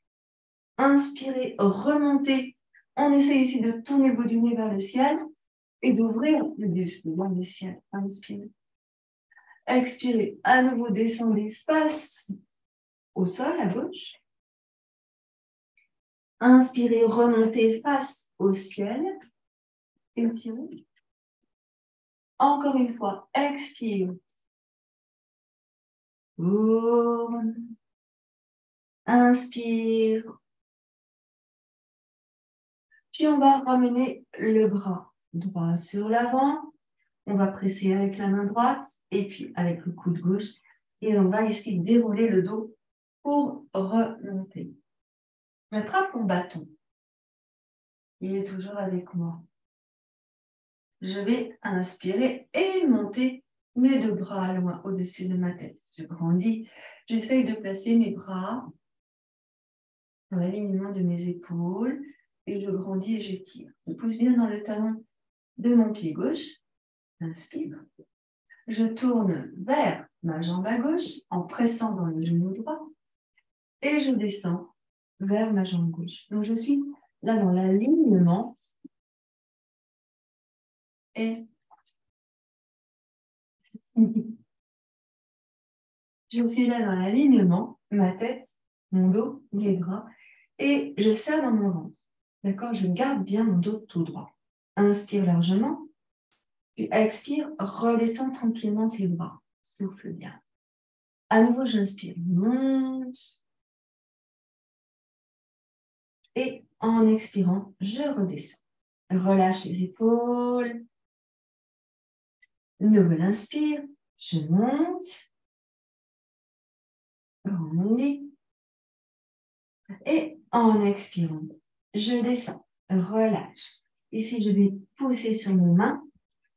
Inspirez, remontez. On essaie ici de tourner le bout du nez vers le ciel et d'ouvrir le buste vers le ciel. Inspirez. Expirez, à nouveau descendez face au sol à gauche. Inspirez, remontez face au ciel. Étirez. Encore une fois, expire. Tourne. Inspire. Puis on va ramener le bras droit sur l'avant. On va presser avec la main droite et puis avec le coude gauche. Et on va ici dérouler le dos pour remonter. J'attrape mon bâton. Il est toujours avec moi. Je vais inspirer et monter mes deux bras loin au-dessus de ma tête. Je grandis. J'essaye de placer mes bras dans l'alignement de mes épaules et je grandis et j'étire. Je pousse bien dans le talon de mon pied gauche. Inspire. Je tourne vers ma jambe à gauche en pressant dans le genou droit et je descends vers ma jambe gauche. Donc je suis là dans l'alignement et je suis là dans l'alignement, ma tête mon dos, les bras, et je serre dans mon ventre. D'accord? Je garde bien mon dos tout droit. Inspire largement. Tu expires, redescends tranquillement tes bras. Souffle bien. À nouveau, j'inspire, monte. Et en expirant, je redescends. Relâche les épaules. Nouvel inspire, je monte. Grandis. Et en expirant, je descends. Relâche. Ici, je vais pousser sur mes mains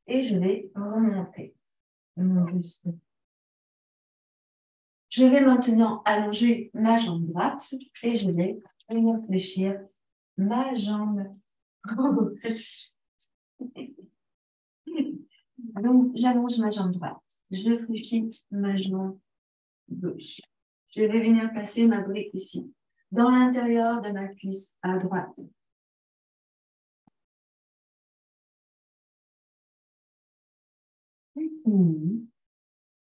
et je vais remonter mon buste. Je vais maintenant allonger ma jambe droite et je vais venir fléchir ma jambe gauche. Donc, j'allonge ma jambe droite. Je fléchis ma jambe gauche. Je vais venir placer ma brique ici, dans l'intérieur de ma cuisse à droite. Continue.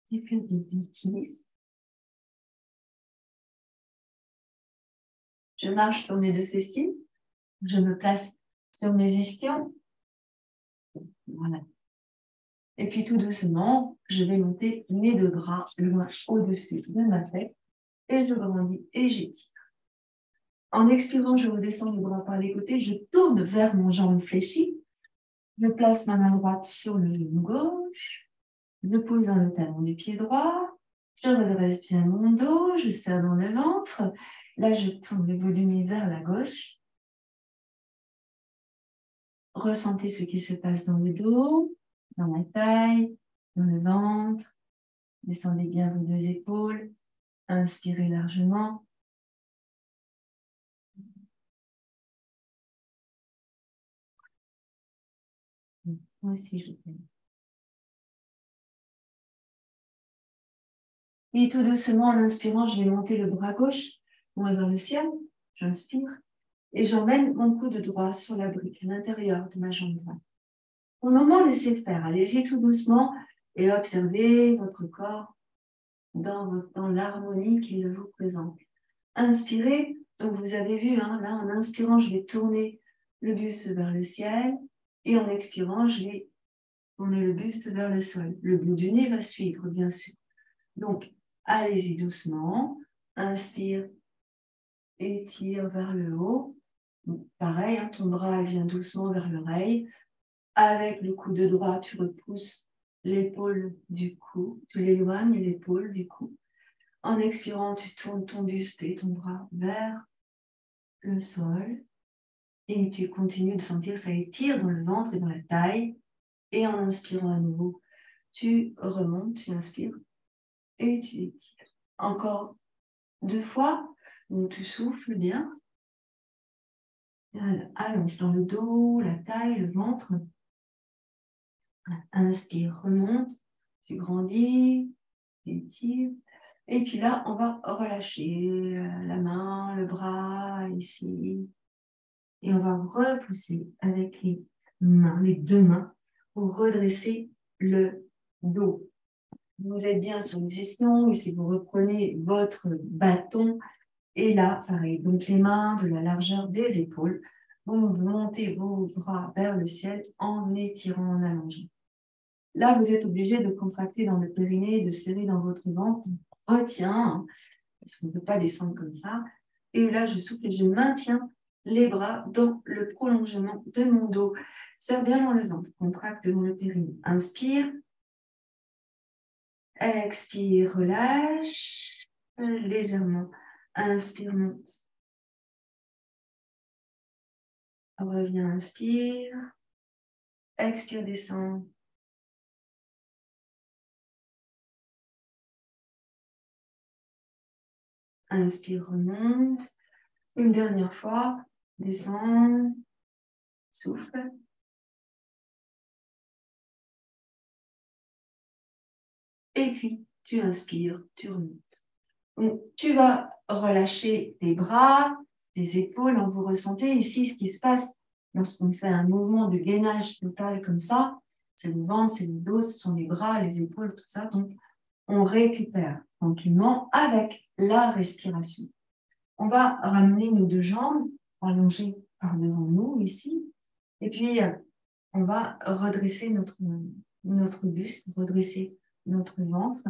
Tu fais des bêtises. Je marche sur mes deux fessiers. Je me place sur mes ischions. Voilà. Et puis tout doucement, je vais monter mes deux bras loin au-dessus de ma tête. Et je grandis et j'étire. En expirant, je redescends les bras par les côtés. Je tourne vers mon jambe fléchie. Je place ma main droite sur le genou gauche. Je pose dans le talon du pied droit. Je redresse bien mon dos. Je serre dans le ventre. Là, je tourne le bout du nez vers la gauche. Ressentez ce qui se passe dans le dos, dans la taille, dans le ventre. Descendez bien vos deux épaules. Inspirez largement. Moi aussi, je t'aime. Et tout doucement, en inspirant, je vais monter le bras gauche, vers le ciel. J'inspire. Et j'emmène mon coude droit sur la brique, à l'intérieur de ma jambe droite. Au moment, laissez faire. Allez-y tout doucement et observez votre corps dans l'harmonie qu'il vous présente. Inspirez. Donc, vous avez vu, hein, là, en inspirant, je vais tourner le buste vers le ciel. Et en expirant, je vais tourner le buste vers le sol. Le bout du nez va suivre, bien sûr. Donc, allez-y doucement. Inspire, étire vers le haut. Pareil, hein, ton bras vient doucement vers l'oreille. Avec le coude droit, tu repousses l'épaule du cou. Tu l'éloignes, l'épaule du cou. En expirant, tu tournes ton buste et ton bras vers le sol. Et tu continues de sentir ça étire dans le ventre et dans la taille. Et en inspirant à nouveau, tu remontes, tu inspires et tu étires. Encore 2 fois, donc tu souffles bien. Allonge dans le dos, la taille, le ventre. Inspire, remonte, tu grandis, tu étires. Et puis là, on va relâcher la main, le bras, ici. Et on va repousser avec les mains, les deux mains, pour redresser le dos. Vous êtes bien sur les ischions, ici vous reprenez votre bâton. Et là, pareil, donc les mains de la largeur des épaules. Vous montez vos bras vers le ciel en étirant, en allongeant. Là, vous êtes obligé de contracter dans le périnée, de serrer dans votre ventre. On retient, hein, parce qu'on ne peut pas descendre comme ça. Et là, je souffle et je maintiens les bras dans le prolongement de mon dos. Serre bien dans le ventre, contracte dans le périnée. Inspire. Expire, relâche légèrement. Inspire, monte. Reviens, inspire. Expire, descend. Inspire, remonte. Une dernière fois. Descend. Souffle. Et puis, tu inspires, tu remontes. Donc, tu vas relâcher tes bras, tes épaules. Vous ressentez ici ce qui se passe lorsqu'on fait un mouvement de gainage total comme ça. C'est le ventre, c'est le dos, ce sont les bras, les épaules, tout ça. Donc, on récupère tranquillement avec la respiration. On va ramener nos deux jambes allongées par devant nous ici. Et puis, on va redresser notre buste, redresser notre ventre.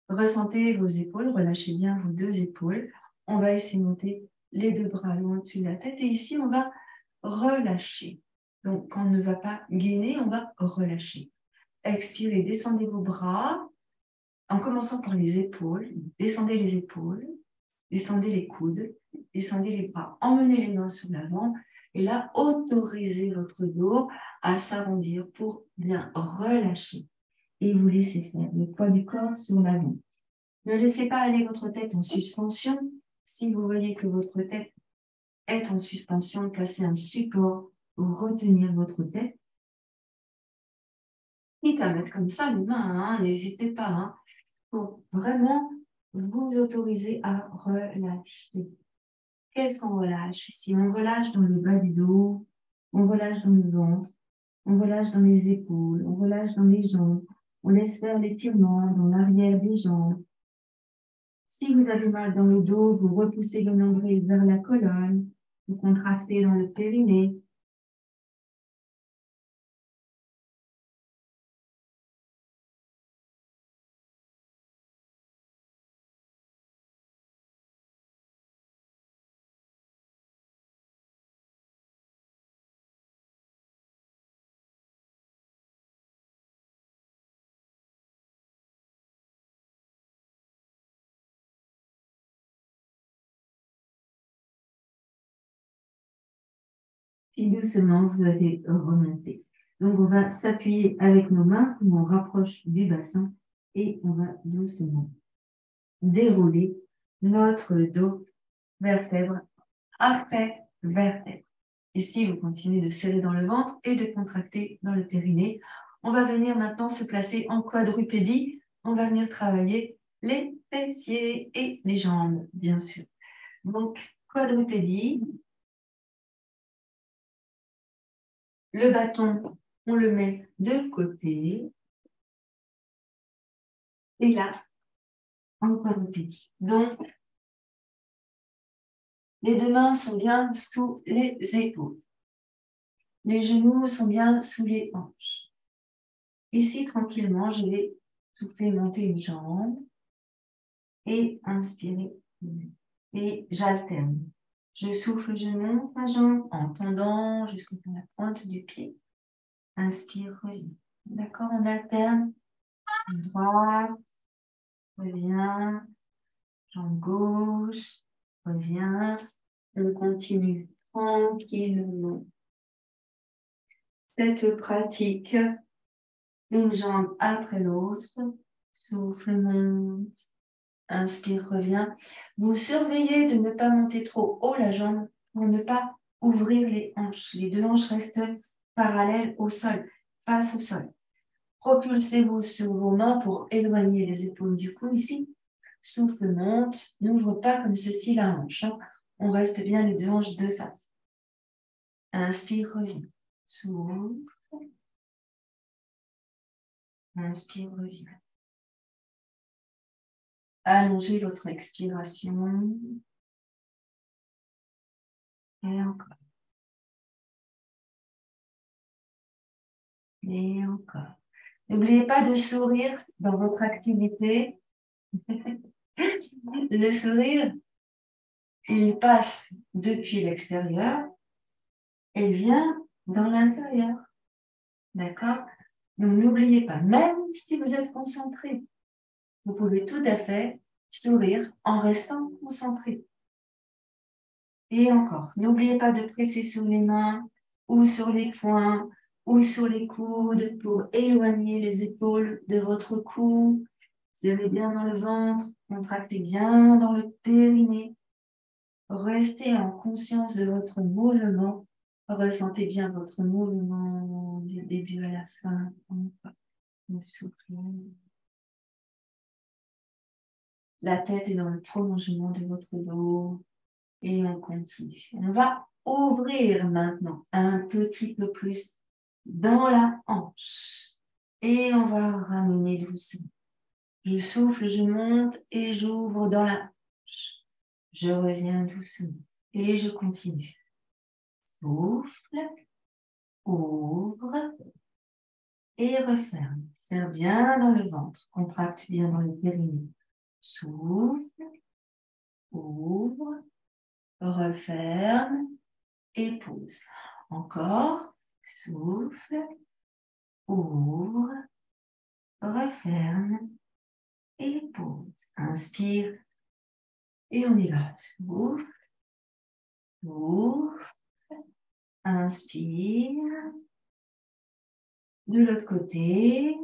Ressentez vos épaules, relâchez bien vos deux épaules. On va essayer de monter les deux bras loin au-dessus de la tête. Et ici, on va relâcher. Donc, quand on ne va pas gainer, on va relâcher. Expirez, descendez vos bras en commençant par les épaules. Descendez les épaules, descendez les coudes, descendez les bras. Emmenez les mains sur l'avant. Et là, autorisez votre dos à s'arrondir pour bien relâcher. Et vous laissez faire le poids du corps sur l'avant. Ne laissez pas aller votre tête en suspension. Si vous voyez que votre tête est en suspension, placez un support pour retenir votre tête. Quitte à mettre comme ça les mains, n'hésitez pas, pour vraiment vous autoriser à relâcher. Qu'est-ce qu'on relâche ici? On relâche dans le bas du dos, on relâche dans le ventre, on relâche dans les épaules, on relâche dans les jambes, on laisse faire l'étirement dans l'arrière des jambes. Si vous avez mal dans le dos, vous repoussez le nombril vers la colonne, vous contractez dans le périnée. Puis doucement, vous allez remonter. Donc, on va s'appuyer avec nos mains, on rapproche du bassin et on va doucement dérouler notre dos, vertèbre après vertèbre. Ici, vous continuez de serrer dans le ventre et de contracter dans le périnée. On va venir maintenant se placer en quadrupédie. On va venir travailler les fessiers et les jambes, bien sûr. Donc, quadrupédie. Le bâton, on le met de côté. Et là, en quadrupédie. Donc, les deux mains sont bien sous les épaules. Les genoux sont bien sous les hanches. Ici, tranquillement, je vais souffler, monter une jambe et inspirer. Et j'alterne. Je souffle, je monte ma jambe en tendant jusqu'à la pointe du pied. Inspire, reviens. D'accord, on alterne. Droite, reviens. Jambe gauche, reviens. On continue tranquillement cette pratique, une jambe après l'autre. Souffle, monte. Inspire, reviens. Vous surveillez de ne pas monter trop haut la jambe pour ne pas ouvrir les hanches. Les deux hanches restent parallèles au sol, face au sol. Propulsez-vous sur vos mains pour éloigner les épaules du cou ici. Souffle, monte. N'ouvre pas comme ceci la hanche. On reste bien les deux hanches de face. Inspire, reviens. Souffle. Inspire, reviens. Allongez votre expiration. Et encore. Et encore. N'oubliez pas de sourire dans votre activité. Le sourire, il passe depuis l'extérieur et vient dans l'intérieur. D'accord? Donc, n'oubliez pas, même si vous êtes concentré, vous pouvez tout à fait sourire en restant concentré. Et encore, n'oubliez pas de presser sur les mains ou sur les poings ou sur les coudes pour éloigner les épaules de votre cou. Serrez bien dans le ventre, contractez bien dans le périnée. Restez en conscience de votre mouvement. Ressentez bien votre mouvement du début à la fin. Vous soufflez. La tête est dans le prolongement de votre dos. Et on continue. On va ouvrir maintenant un petit peu plus dans la hanche. Et on va ramener doucement. Je souffle, je monte et j'ouvre dans la hanche. Je reviens doucement et je continue. Souffle, ouvre et referme. Serre bien dans le ventre, contracte bien dans le périnée. Souffle, ouvre, referme et pose. Encore, souffle, ouvre, referme et pose. Inspire et on y va. Souffle, ouvre, inspire. De l'autre côté.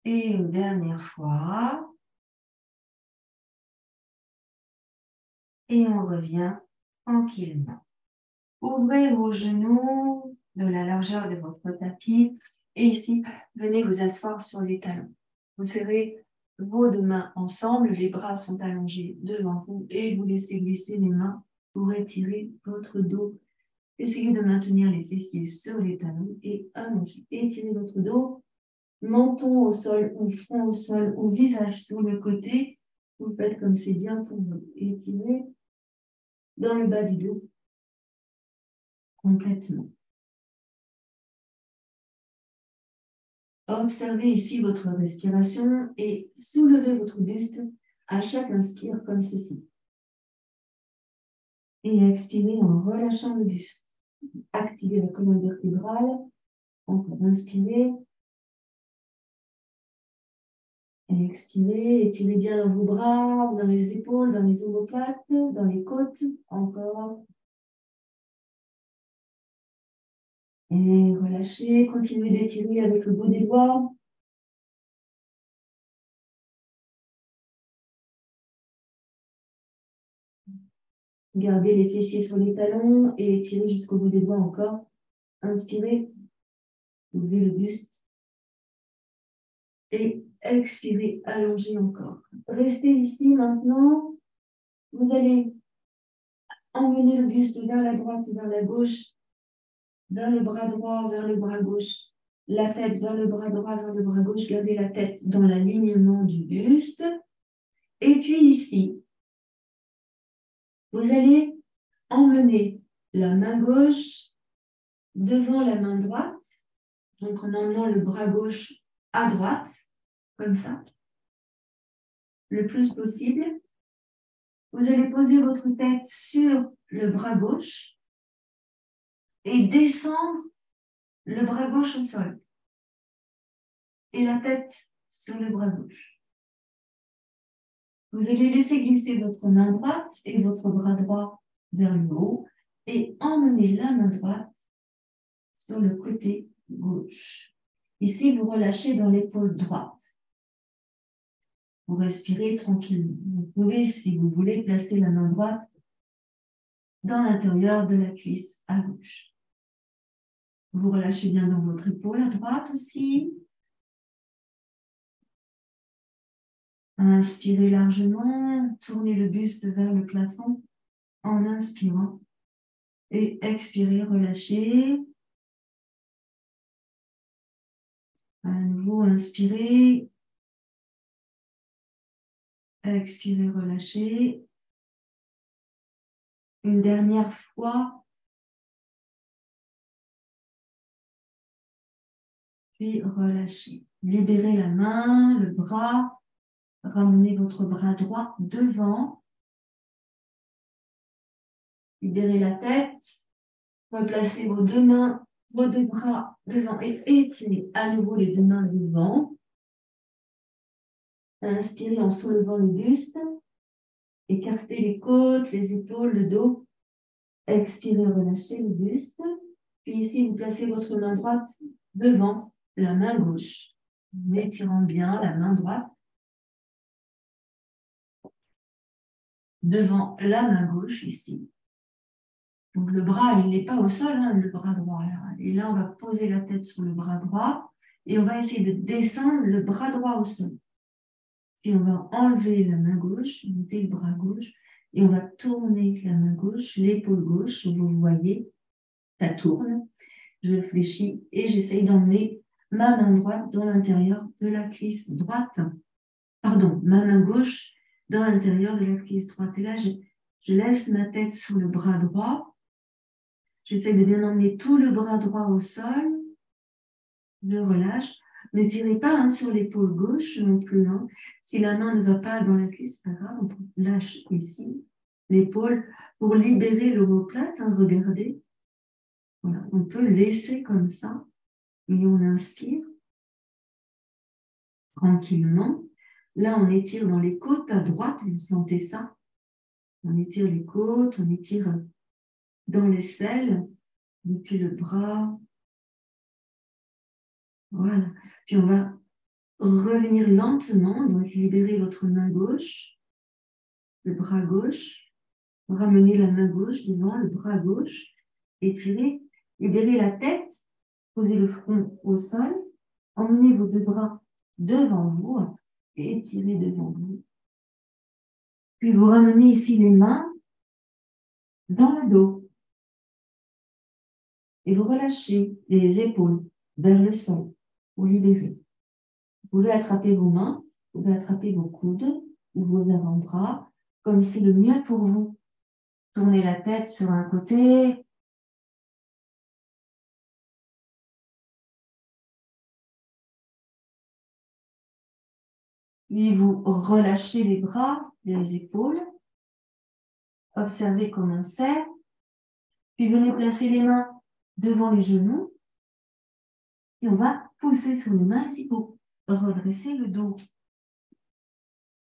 Et une dernière fois. Et on revient tranquillement. Ouvrez vos genoux de la largeur de votre tapis. Et ici, venez vous asseoir sur les talons. Vous serrez vos deux mains ensemble. Les bras sont allongés devant vous. Et vous laissez glisser les mains pour étirer votre dos. Essayez de maintenir les fessiers sur les talons et allongez. Étirez votre dos. Menton au sol ou front au sol ou visage sur le côté. Vous faites comme c'est bien pour vous. Étirez dans le bas du dos complètement. Observez ici votre respiration et soulevez votre buste à chaque inspire comme ceci. Et expirez en relâchant le buste. Activez la colonne vertébrale. Encore inspirez. Et expirez, étirez bien dans vos bras, dans les épaules, dans les omoplates, dans les côtes. Encore. Et relâchez, continuez d'étirer avec le bout des doigts. Gardez les fessiers sur les talons et étirez jusqu'au bout des doigts encore. Inspirez, soulevez le buste. Et expirez, allongez encore. Restez ici maintenant. Vous allez emmener le buste vers la droite et vers la gauche, vers le bras droit, vers le bras gauche, la tête vers le bras droit, vers le bras gauche. Gardez la tête dans l'alignement du buste. Et puis ici, vous allez emmener la main gauche devant la main droite, donc en emmenant le bras gauche à droite, comme ça, le plus possible. Vous allez poser votre tête sur le bras gauche et descendre le bras gauche au sol et la tête sur le bras gauche. Vous allez laisser glisser votre main droite et votre bras droit vers le haut et emmener la main droite sur le côté gauche. Ici, vous relâchez dans l'épaule droite. Vous respirez tranquillement. Vous pouvez, si vous voulez, placer la main droite dans l'intérieur de la cuisse à gauche. Vous relâchez bien dans votre épaule à droite aussi. Inspirez largement, tournez le buste vers le plafond en inspirant et expirez, relâchez. À nouveau, inspirez, expirez, relâchez. Une dernière fois. Puis relâchez. Libérez la main, le bras. Ramenez votre bras droit devant. Libérez la tête. Replacez vos deux mains, vos deux bras devant et étirez à nouveau les deux mains devant. Inspirez en soulevant le buste. Écartez les côtes, les épaules, le dos. Expirez, relâchez le buste. Puis ici, vous placez votre main droite devant la main gauche. En étirant bien la main droite. Devant la main gauche, ici. Donc le bras, il n'est pas au sol, hein, le bras droit. Là. Et là, on va poser la tête sur le bras droit et on va essayer de descendre le bras droit au sol. Puis on va enlever la main gauche, monter le bras gauche et on va tourner la main gauche, l'épaule gauche. Vous voyez, ça tourne. Je fléchis et j'essaye d'emmener ma main droite dans l'intérieur de la cuisse droite. Pardon, ma main gauche dans l'intérieur de la cuisse droite. Et là, je laisse ma tête sur le bras droit. J'essaie de bien emmener tout le bras droit au sol. Je relâche. Ne tirez pas hein, sur l'épaule gauche non plus. Hein. Si la main ne va pas dans la cuisse, c'est pas grave. On lâche ici l'épaule pour libérer l'omoplate. Hein, regardez. Voilà. On peut laisser comme ça. Et on inspire tranquillement. Là, on étire dans les côtes à droite. Vous sentez ça? On étire les côtes, on étire dans l'aisselle, depuis le bras. Voilà. Puis on va revenir lentement, donc libérer votre main gauche, le bras gauche, ramener la main gauche devant le bras gauche, étirer, libérer la tête, poser le front au sol, emmenez vos deux bras devant vous et étirez devant vous. Puis vous ramenez ici les mains dans le dos et vous relâchez les épaules vers le sol pour libérer. Vous pouvez attraper vos mains, vous pouvez attraper vos coudes ou vos avant-bras, comme c'est le mieux pour vous. Tournez la tête sur un côté. Puis vous relâchez les bras, les épaules. Observez comment c'est. Puis venez placer les mains devant les genoux. Et on va pousser sur les mains ici pour redresser le dos.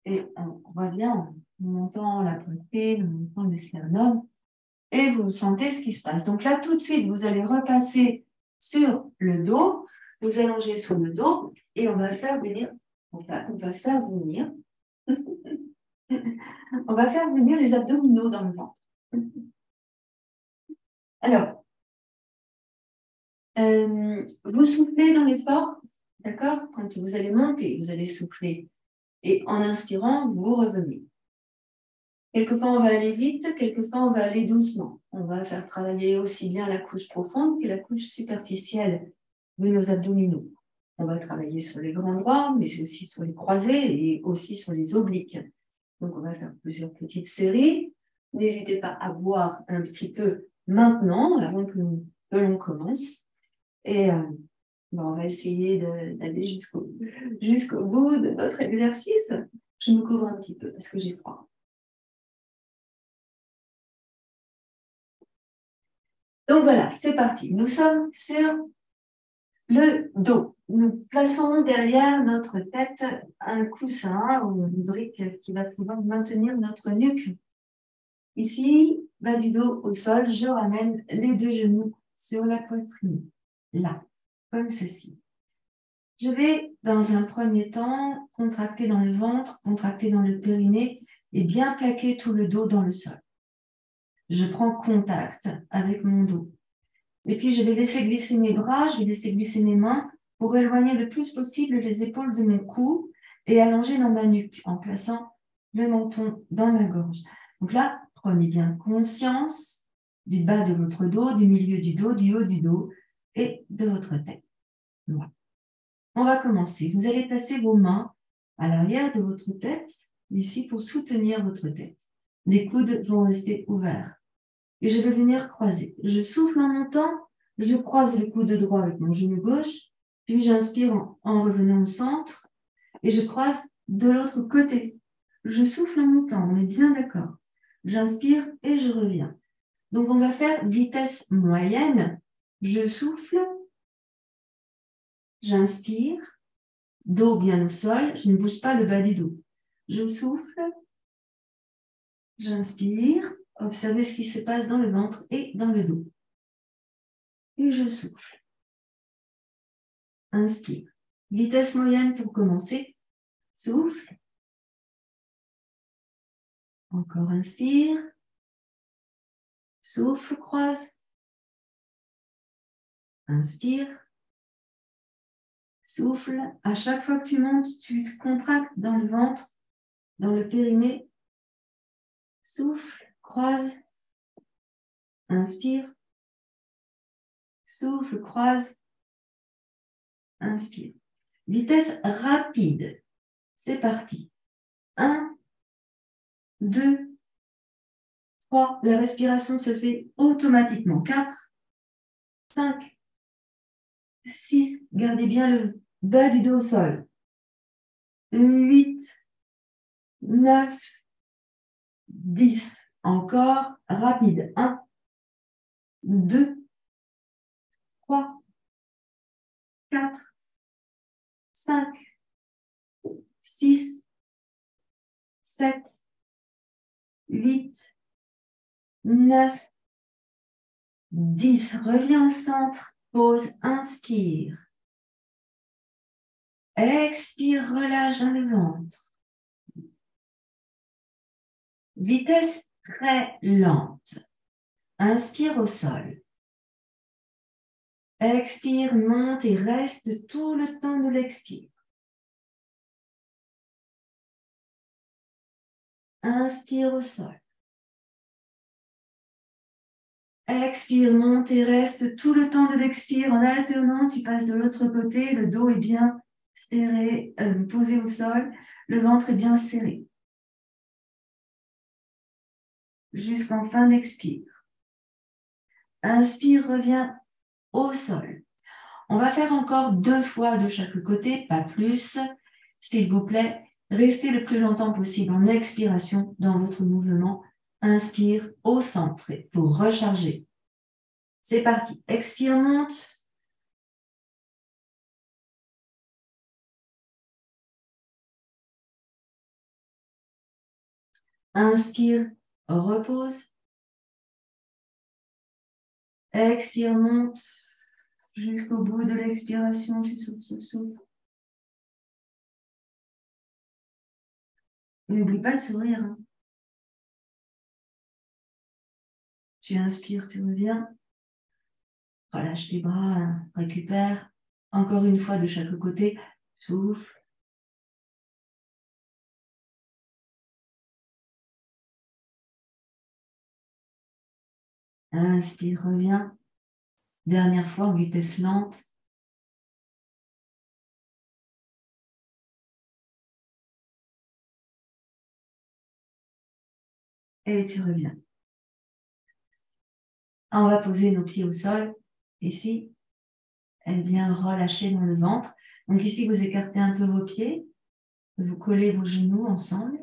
Et on revient en montant la poitrine, en montant le sternum. Et vous sentez ce qui se passe. Donc là, tout de suite, vous allez repasser sur le dos, vous allongez sur le dos et on va faire venir, on va faire venir, on va faire venir les abdominaux dans le ventre. Alors, vous soufflez dans l'effort, d'accord? Quand vous allez monter, vous allez souffler. Et en inspirant, vous revenez. Quelquefois, on va aller vite, quelquefois, on va aller doucement. On va faire travailler aussi bien la couche profonde que la couche superficielle de nos abdominaux. On va travailler sur les grands droits, mais aussi sur les croisés et aussi sur les obliques. Donc, on va faire plusieurs petites séries. N'hésitez pas à boire un petit peu maintenant, avant que l'on commence. Et on va essayer d'aller jusqu'au bout de notre exercice. Je me couvre un petit peu parce que j'ai froid. Donc voilà, c'est parti. Nous sommes sur le dos. Nous plaçons derrière notre tête un coussin ou une brique qui va pouvoir maintenir notre nuque. Ici, bas du dos au sol, je ramène les deux genoux sur la poitrine. Là, comme ceci. Je vais, dans un premier temps, contracter dans le ventre, contracter dans le périnée et bien plaquer tout le dos dans le sol. Je prends contact avec mon dos. Et puis, je vais laisser glisser mes bras, je vais laisser glisser mes mains pour éloigner le plus possible les épaules de mon cou et allonger dans ma nuque en plaçant le menton dans ma gorge. Donc là, prenez bien conscience du bas de votre dos, du milieu du dos, du haut du dos et de votre tête. Voilà. On va commencer. Vous allez placer vos mains à l'arrière de votre tête, ici pour soutenir votre tête. Les coudes vont rester ouverts. Et je vais venir croiser. Je souffle en montant, je croise le coude droit avec mon genou gauche, puis j'inspire en revenant au centre et je croise de l'autre côté. Je souffle en montant, on est bien d'accord. J'inspire et je reviens. Donc on va faire vitesse moyenne. Je souffle, j'inspire, dos bien au sol, je ne bouge pas le bas du dos. Je souffle, j'inspire, observez ce qui se passe dans le ventre et dans le dos. Et je souffle. Inspire. Vitesse moyenne pour commencer. Souffle. Encore inspire. Souffle, croise. Inspire. Souffle. À chaque fois que tu montes, tu contractes dans le ventre, dans le périnée. Souffle, croise. Inspire. Souffle, croise. inspire. Vitesse rapide. C'est parti. 1, 2, 3. La respiration se fait automatiquement. 4, 5, 6. Gardez bien le bas du dos au sol. 8, 9, 10. Encore rapide. 1, 2, 3, 4, 5, 6, 7, 8, 9, 10. Reviens au centre. Pause. Inspire. Expire. Relâche dans le ventre. Vitesse très lente. Inspire au sol. Expire, monte et reste tout le temps de l'expire. Inspire au sol. Expire, monte et reste tout le temps de l'expire. En alternant, tu passes de l'autre côté. Le dos est bien serré, posé au sol. Le ventre est bien serré. Jusqu'en fin d'expire. Inspire, reviens au sol. On va faire encore 2 fois de chaque côté, pas plus. S'il vous plaît, restez le plus longtemps possible en expiration dans votre mouvement. Inspire au centre pour recharger. C'est parti. Expire, monte. Inspire, repose. Expire, monte. Jusqu'au bout de l'expiration, tu souffles, souffles, souffles. N'oublie pas de sourire. Hein. Tu inspires, tu reviens. Relâche tes bras, hein. Récupère. Encore une fois de chaque côté. Souffle. Inspire, reviens. Dernière fois en vitesse lente. Et tu reviens. On va poser nos pieds au sol. Ici. Et bien relâcher dans le ventre. Donc ici, vous écartez un peu vos pieds. Vous collez vos genoux ensemble.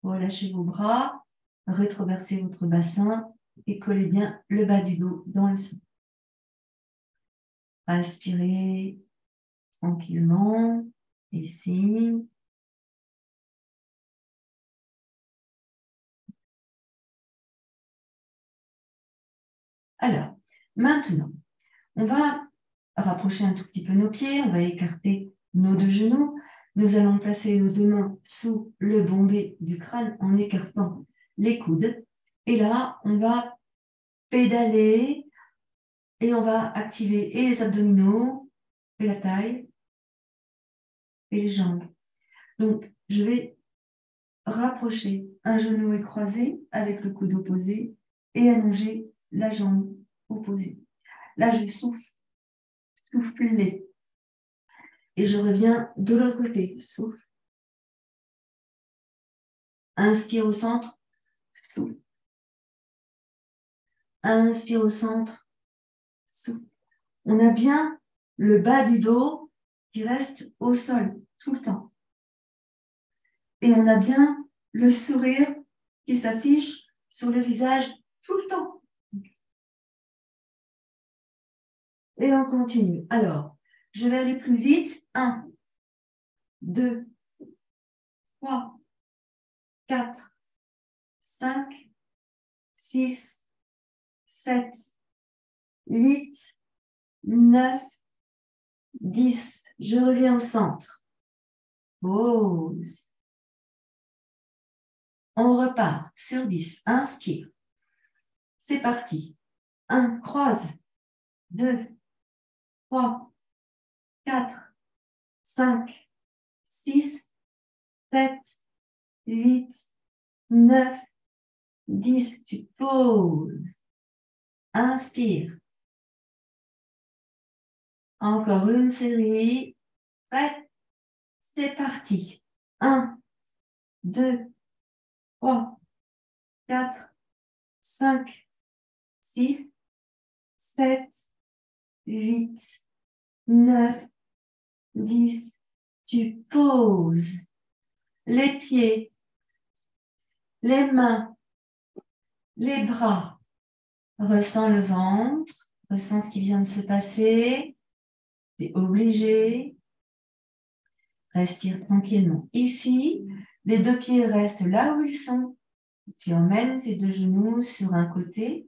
Relâchez vos bras. Rétroversez votre bassin. Et collez bien le bas du dos dans le sol. Inspirez tranquillement. Ici. Alors, maintenant, on va rapprocher un tout petit peu nos pieds. On va écarter nos 2 genoux. Nous allons placer nos 2 mains sous le bombé du crâne en écartant les coudes. Et là, on va pédaler et on va activer et les abdominaux, et la taille, et les jambes. Donc, je vais rapprocher un genou et croisé avec le coude opposé et allonger la jambe opposée. Là, je souffle, souffler. Et je reviens de l'autre côté. Souffle. Inspire au centre. Souffle. Inspire au centre. Souffle. On a bien le bas du dos qui reste au sol tout le temps. Et on a bien le sourire qui s'affiche sur le visage tout le temps. Et on continue. Alors, je vais aller plus vite. 1, 2, 3, 4, 5, 6, 7, 8, 9, 10. Je reviens au centre. Pause. On repart sur 10. Inspire. C'est parti. 1, croise. 2, 3, 4, 5, 6, 7, 8, 9, 10. Tu poses. Inspire. Encore une série. Prête? C'est parti. 1, 2, 3, 4, 5, 6, 7, 8, 9, 10. Tu poses les pieds, les mains, les bras. Ressens le ventre, ressens ce qui vient de se passer. C'est obligé. Respire tranquillement. Ici, les deux pieds restent là où ils sont. Tu emmènes tes deux genoux sur un côté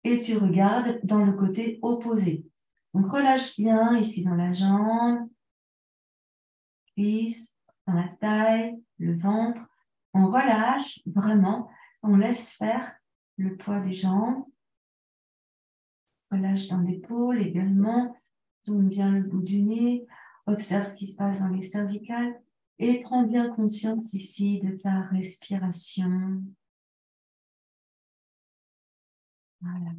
et tu regardes dans le côté opposé. Donc, relâche bien ici dans la jambe, cuisse, dans la taille, le ventre. On relâche vraiment. On laisse faire le poids des jambes. Relâche dans l'épaule également. Tourne bien le bout du nez. Observe ce qui se passe dans les cervicales. Et prends bien conscience ici de ta respiration. Voilà.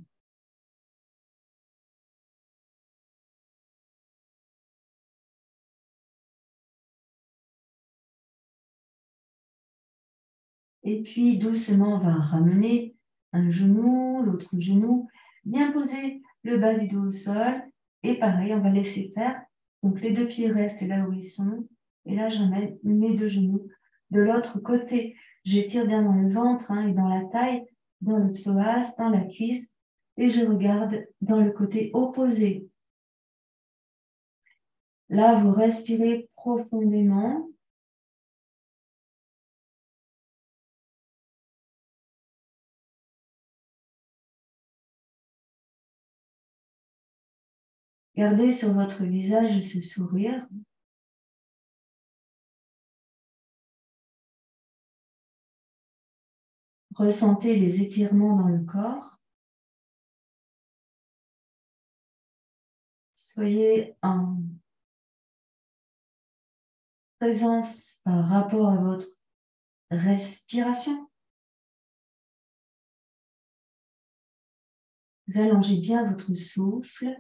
Et puis, doucement, on va ramener un genou, l'autre genou, bien poser le bas du dos au sol. Et pareil, on va laisser faire. Donc, les deux pieds restent là où ils sont. Et là, j'emmène mes deux genoux de l'autre côté. J'étire bien dans le ventre et dans la taille, dans le psoas, dans la cuisse. Et je regarde dans le côté opposé. Là, vous respirez profondément. Gardez sur votre visage ce sourire. Ressentez les étirements dans le corps. Soyez en présence par rapport à votre respiration. Vous allongez bien votre souffle.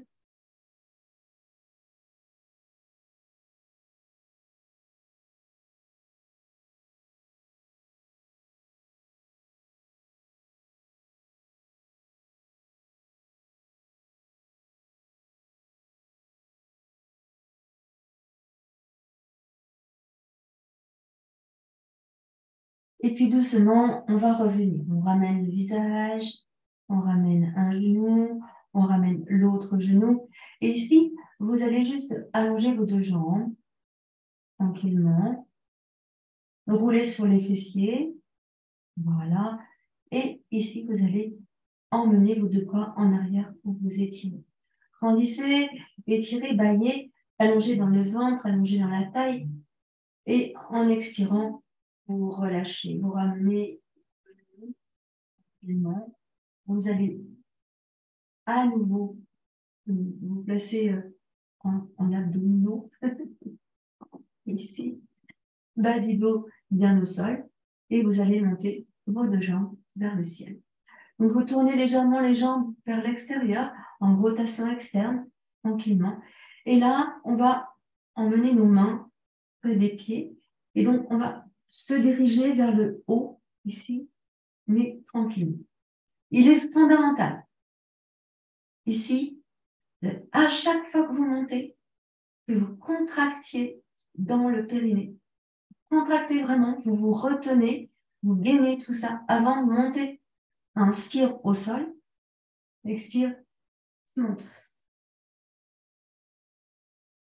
Et puis doucement, on va revenir. On ramène le visage, on ramène un genou, on ramène l'autre genou. Et ici, vous allez juste allonger vos deux jambes tranquillement. Rouler sur les fessiers. Voilà. Et ici, vous allez emmener vos deux bras en arrière pour vous étirer. Grandissez, étirez, baillez, allongez dans le ventre, allongez dans la taille. Et en expirant, vous relâchez, vous ramenez tranquillement. Vous allez à nouveau vous placer en abdominaux, ici, bas du dos bien au sol. Et vous allez monter vos deux jambes vers le ciel. Donc, vous tournez légèrement les jambes vers l'extérieur, en rotation externe, tranquillement. Et là, on va emmener nos mains près des pieds. Et donc, on va se diriger vers le haut, ici, mais tranquillement. Il est fondamental, ici, à chaque fois que vous montez, que vous contractiez dans le périnée. Contractez vraiment, vous vous retenez, vous gainez tout ça avant de monter. Inspire au sol, expire, monte.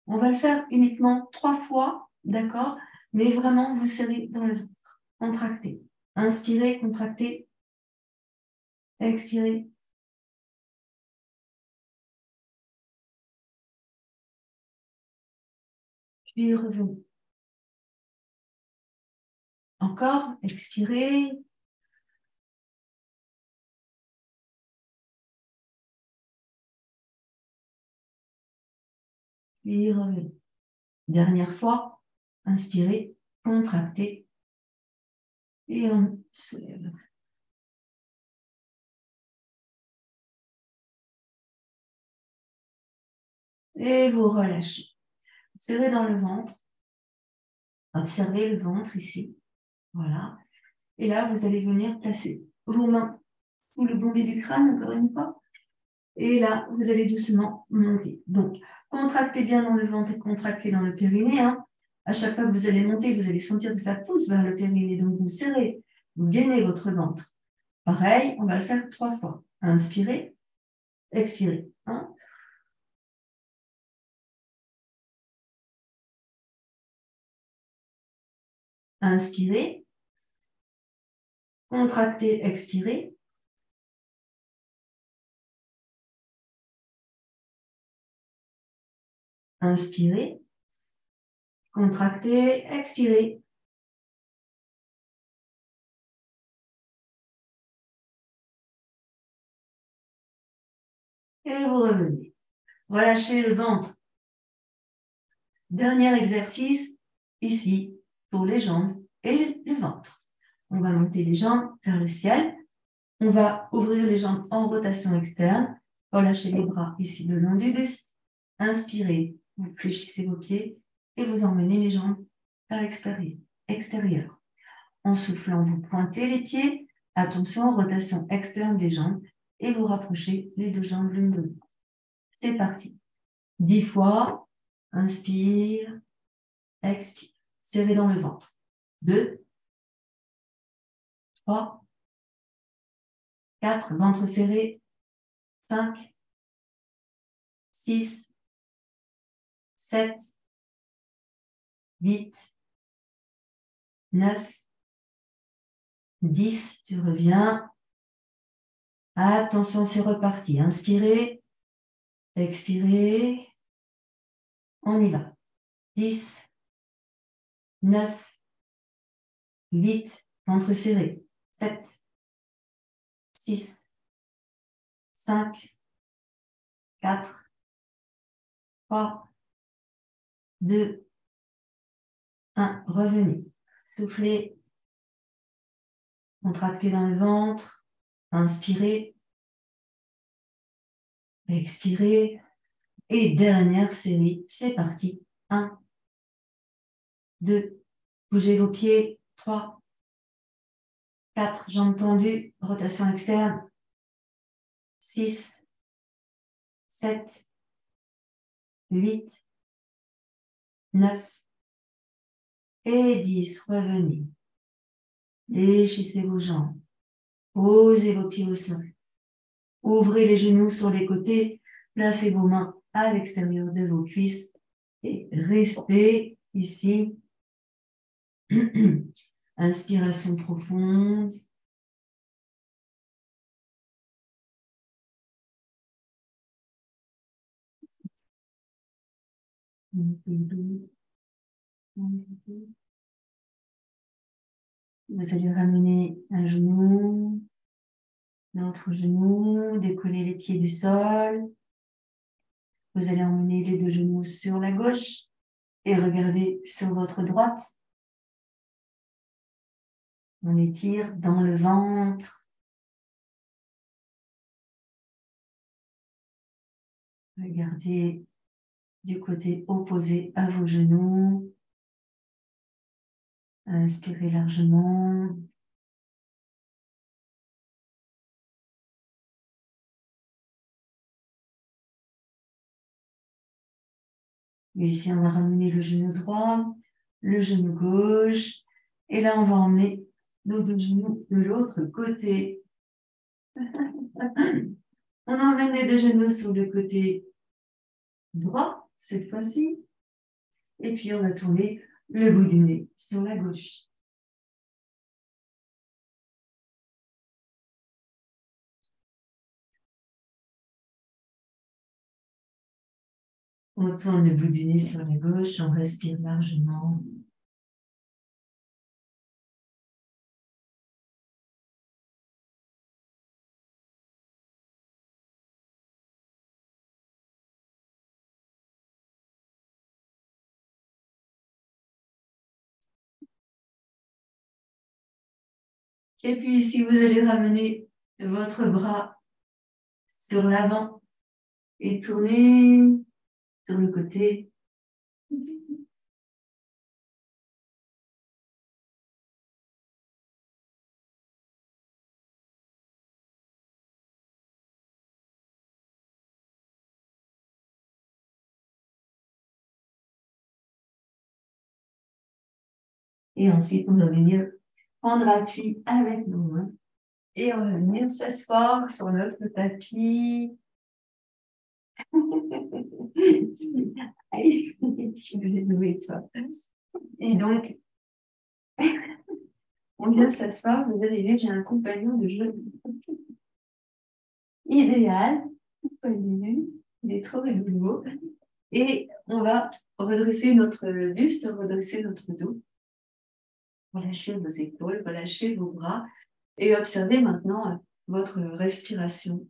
On va le faire uniquement 3 fois, d'accord? Mais vraiment, vous serrez dans le ventre. Contractez. Inspirez, contractez. Expirez. Puis revenez. Encore, expirez. Puis revenez. Dernière fois, inspirez, contractez. Et on se lève. Et vous relâchez. Serrez dans le ventre. Observez le ventre ici. Voilà. Et là, vous allez venir placer vos mains sous le bombé du crâne, encore une fois. Et là, vous allez doucement monter. Donc, contractez bien dans le ventre et contractez dans le périnée. Hein. À chaque fois que vous allez monter, vous allez sentir que ça pousse vers le périnée. Donc, vous serrez, vous gainez votre ventre. Pareil, on va le faire 3 fois. Inspirez, expirez. 1. Inspirez, contractez, expirez. Inspirez, contractez, expirez. Et vous revenez. Relâchez le ventre. Dernier exercice, ici, pour les jambes et le ventre. On va monter les jambes vers le ciel. On va ouvrir les jambes en rotation externe. Relâchez les bras ici le long du buste. Inspirez, vous fléchissez vos pieds et vous emmenez les jambes vers l'extérieur. En soufflant, vous pointez les pieds. Attention, rotation externe des jambes et vous rapprochez les deux jambes l'une de l'autre. C'est parti. 10 fois. Inspire, expire. Serrez dans le ventre. 2, 3, 4, ventre serré. 5, 6, 7, 8, 9, 10. Tu reviens. Attention, c'est reparti. Inspirez, expirez. On y va. 10, 9, 8, ventre serré. 7, 6, 5, 4, 3, 2, 1. Revenez. Soufflez. Contractez dans le ventre. Inspirez. Expirez. Et dernière série. C'est parti. 1, 2. Bougez vos pieds. 3, 4. Jambes tendues. Rotation externe. 6, 7, 8, 9 et 10. Revenez. Fléchissez vos jambes. Posez vos pieds au sol. Ouvrez les genoux sur les côtés. Placez vos mains à l'extérieur de vos cuisses. Et restez ici. Inspiration profonde. Vous allez ramener un genou, l'autre genou, décoller les pieds du sol. Vous allez emmener les deux genoux sur la gauche et regarder sur votre droite. On étire dans le ventre. Regardez du côté opposé à vos genoux. Inspirez largement. Et ici, on va ramener le genou droit, le genou gauche. Et là, on va emmener nos deux genoux de l'autre côté. On emmène les deux genoux sur le côté droit, cette fois-ci. Et puis, on va tourner le bout du nez sur la gauche. On tourne le bout du nez sur la gauche, on respire largement. Et puis ici, vous allez ramener votre bras sur l'avant et tourner sur le côté. Et ensuite, on va venir prendre appui avec nos mains et on va venir s'asseoir sur notre tapis. Allez, tu veux jouer, toi. Et donc, on vient s'asseoir. Vous avez vu, j'ai un compagnon de jeu idéal. Vous avez vu, il est trop rigolo. Et on va redresser notre buste, redresser notre dos. Relâchez vos épaules, relâchez vos bras. Et observez maintenant votre respiration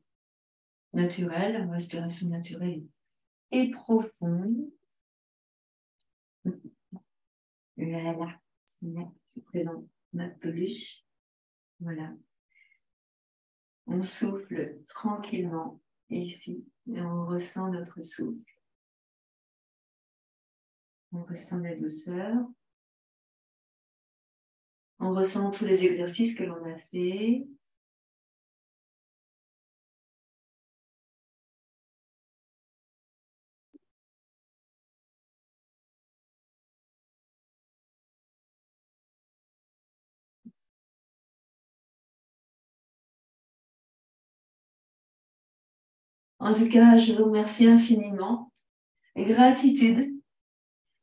naturelle, respiration naturelle et profonde. Voilà, je présente ma peluche. Voilà. On souffle tranquillement ici et on ressent notre souffle. On ressent la douceur. On ressent tous les exercices que l'on a fait. En tout cas, je vous remercie infiniment. Gratitude.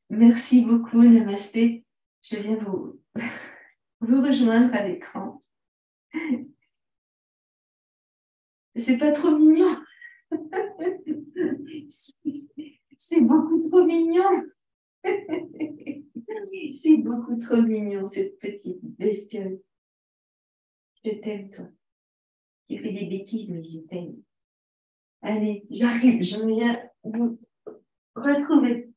Merci beaucoup, Namasté. Je viens vous rejoindre à l'écran. C'est pas trop mignon. C'est beaucoup trop mignon. C'est beaucoup trop mignon, cette petite bestiole. Je t'aime, toi. Tu fais des bêtises, mais je t'aime. Allez, j'arrive, je viens vous retrouver.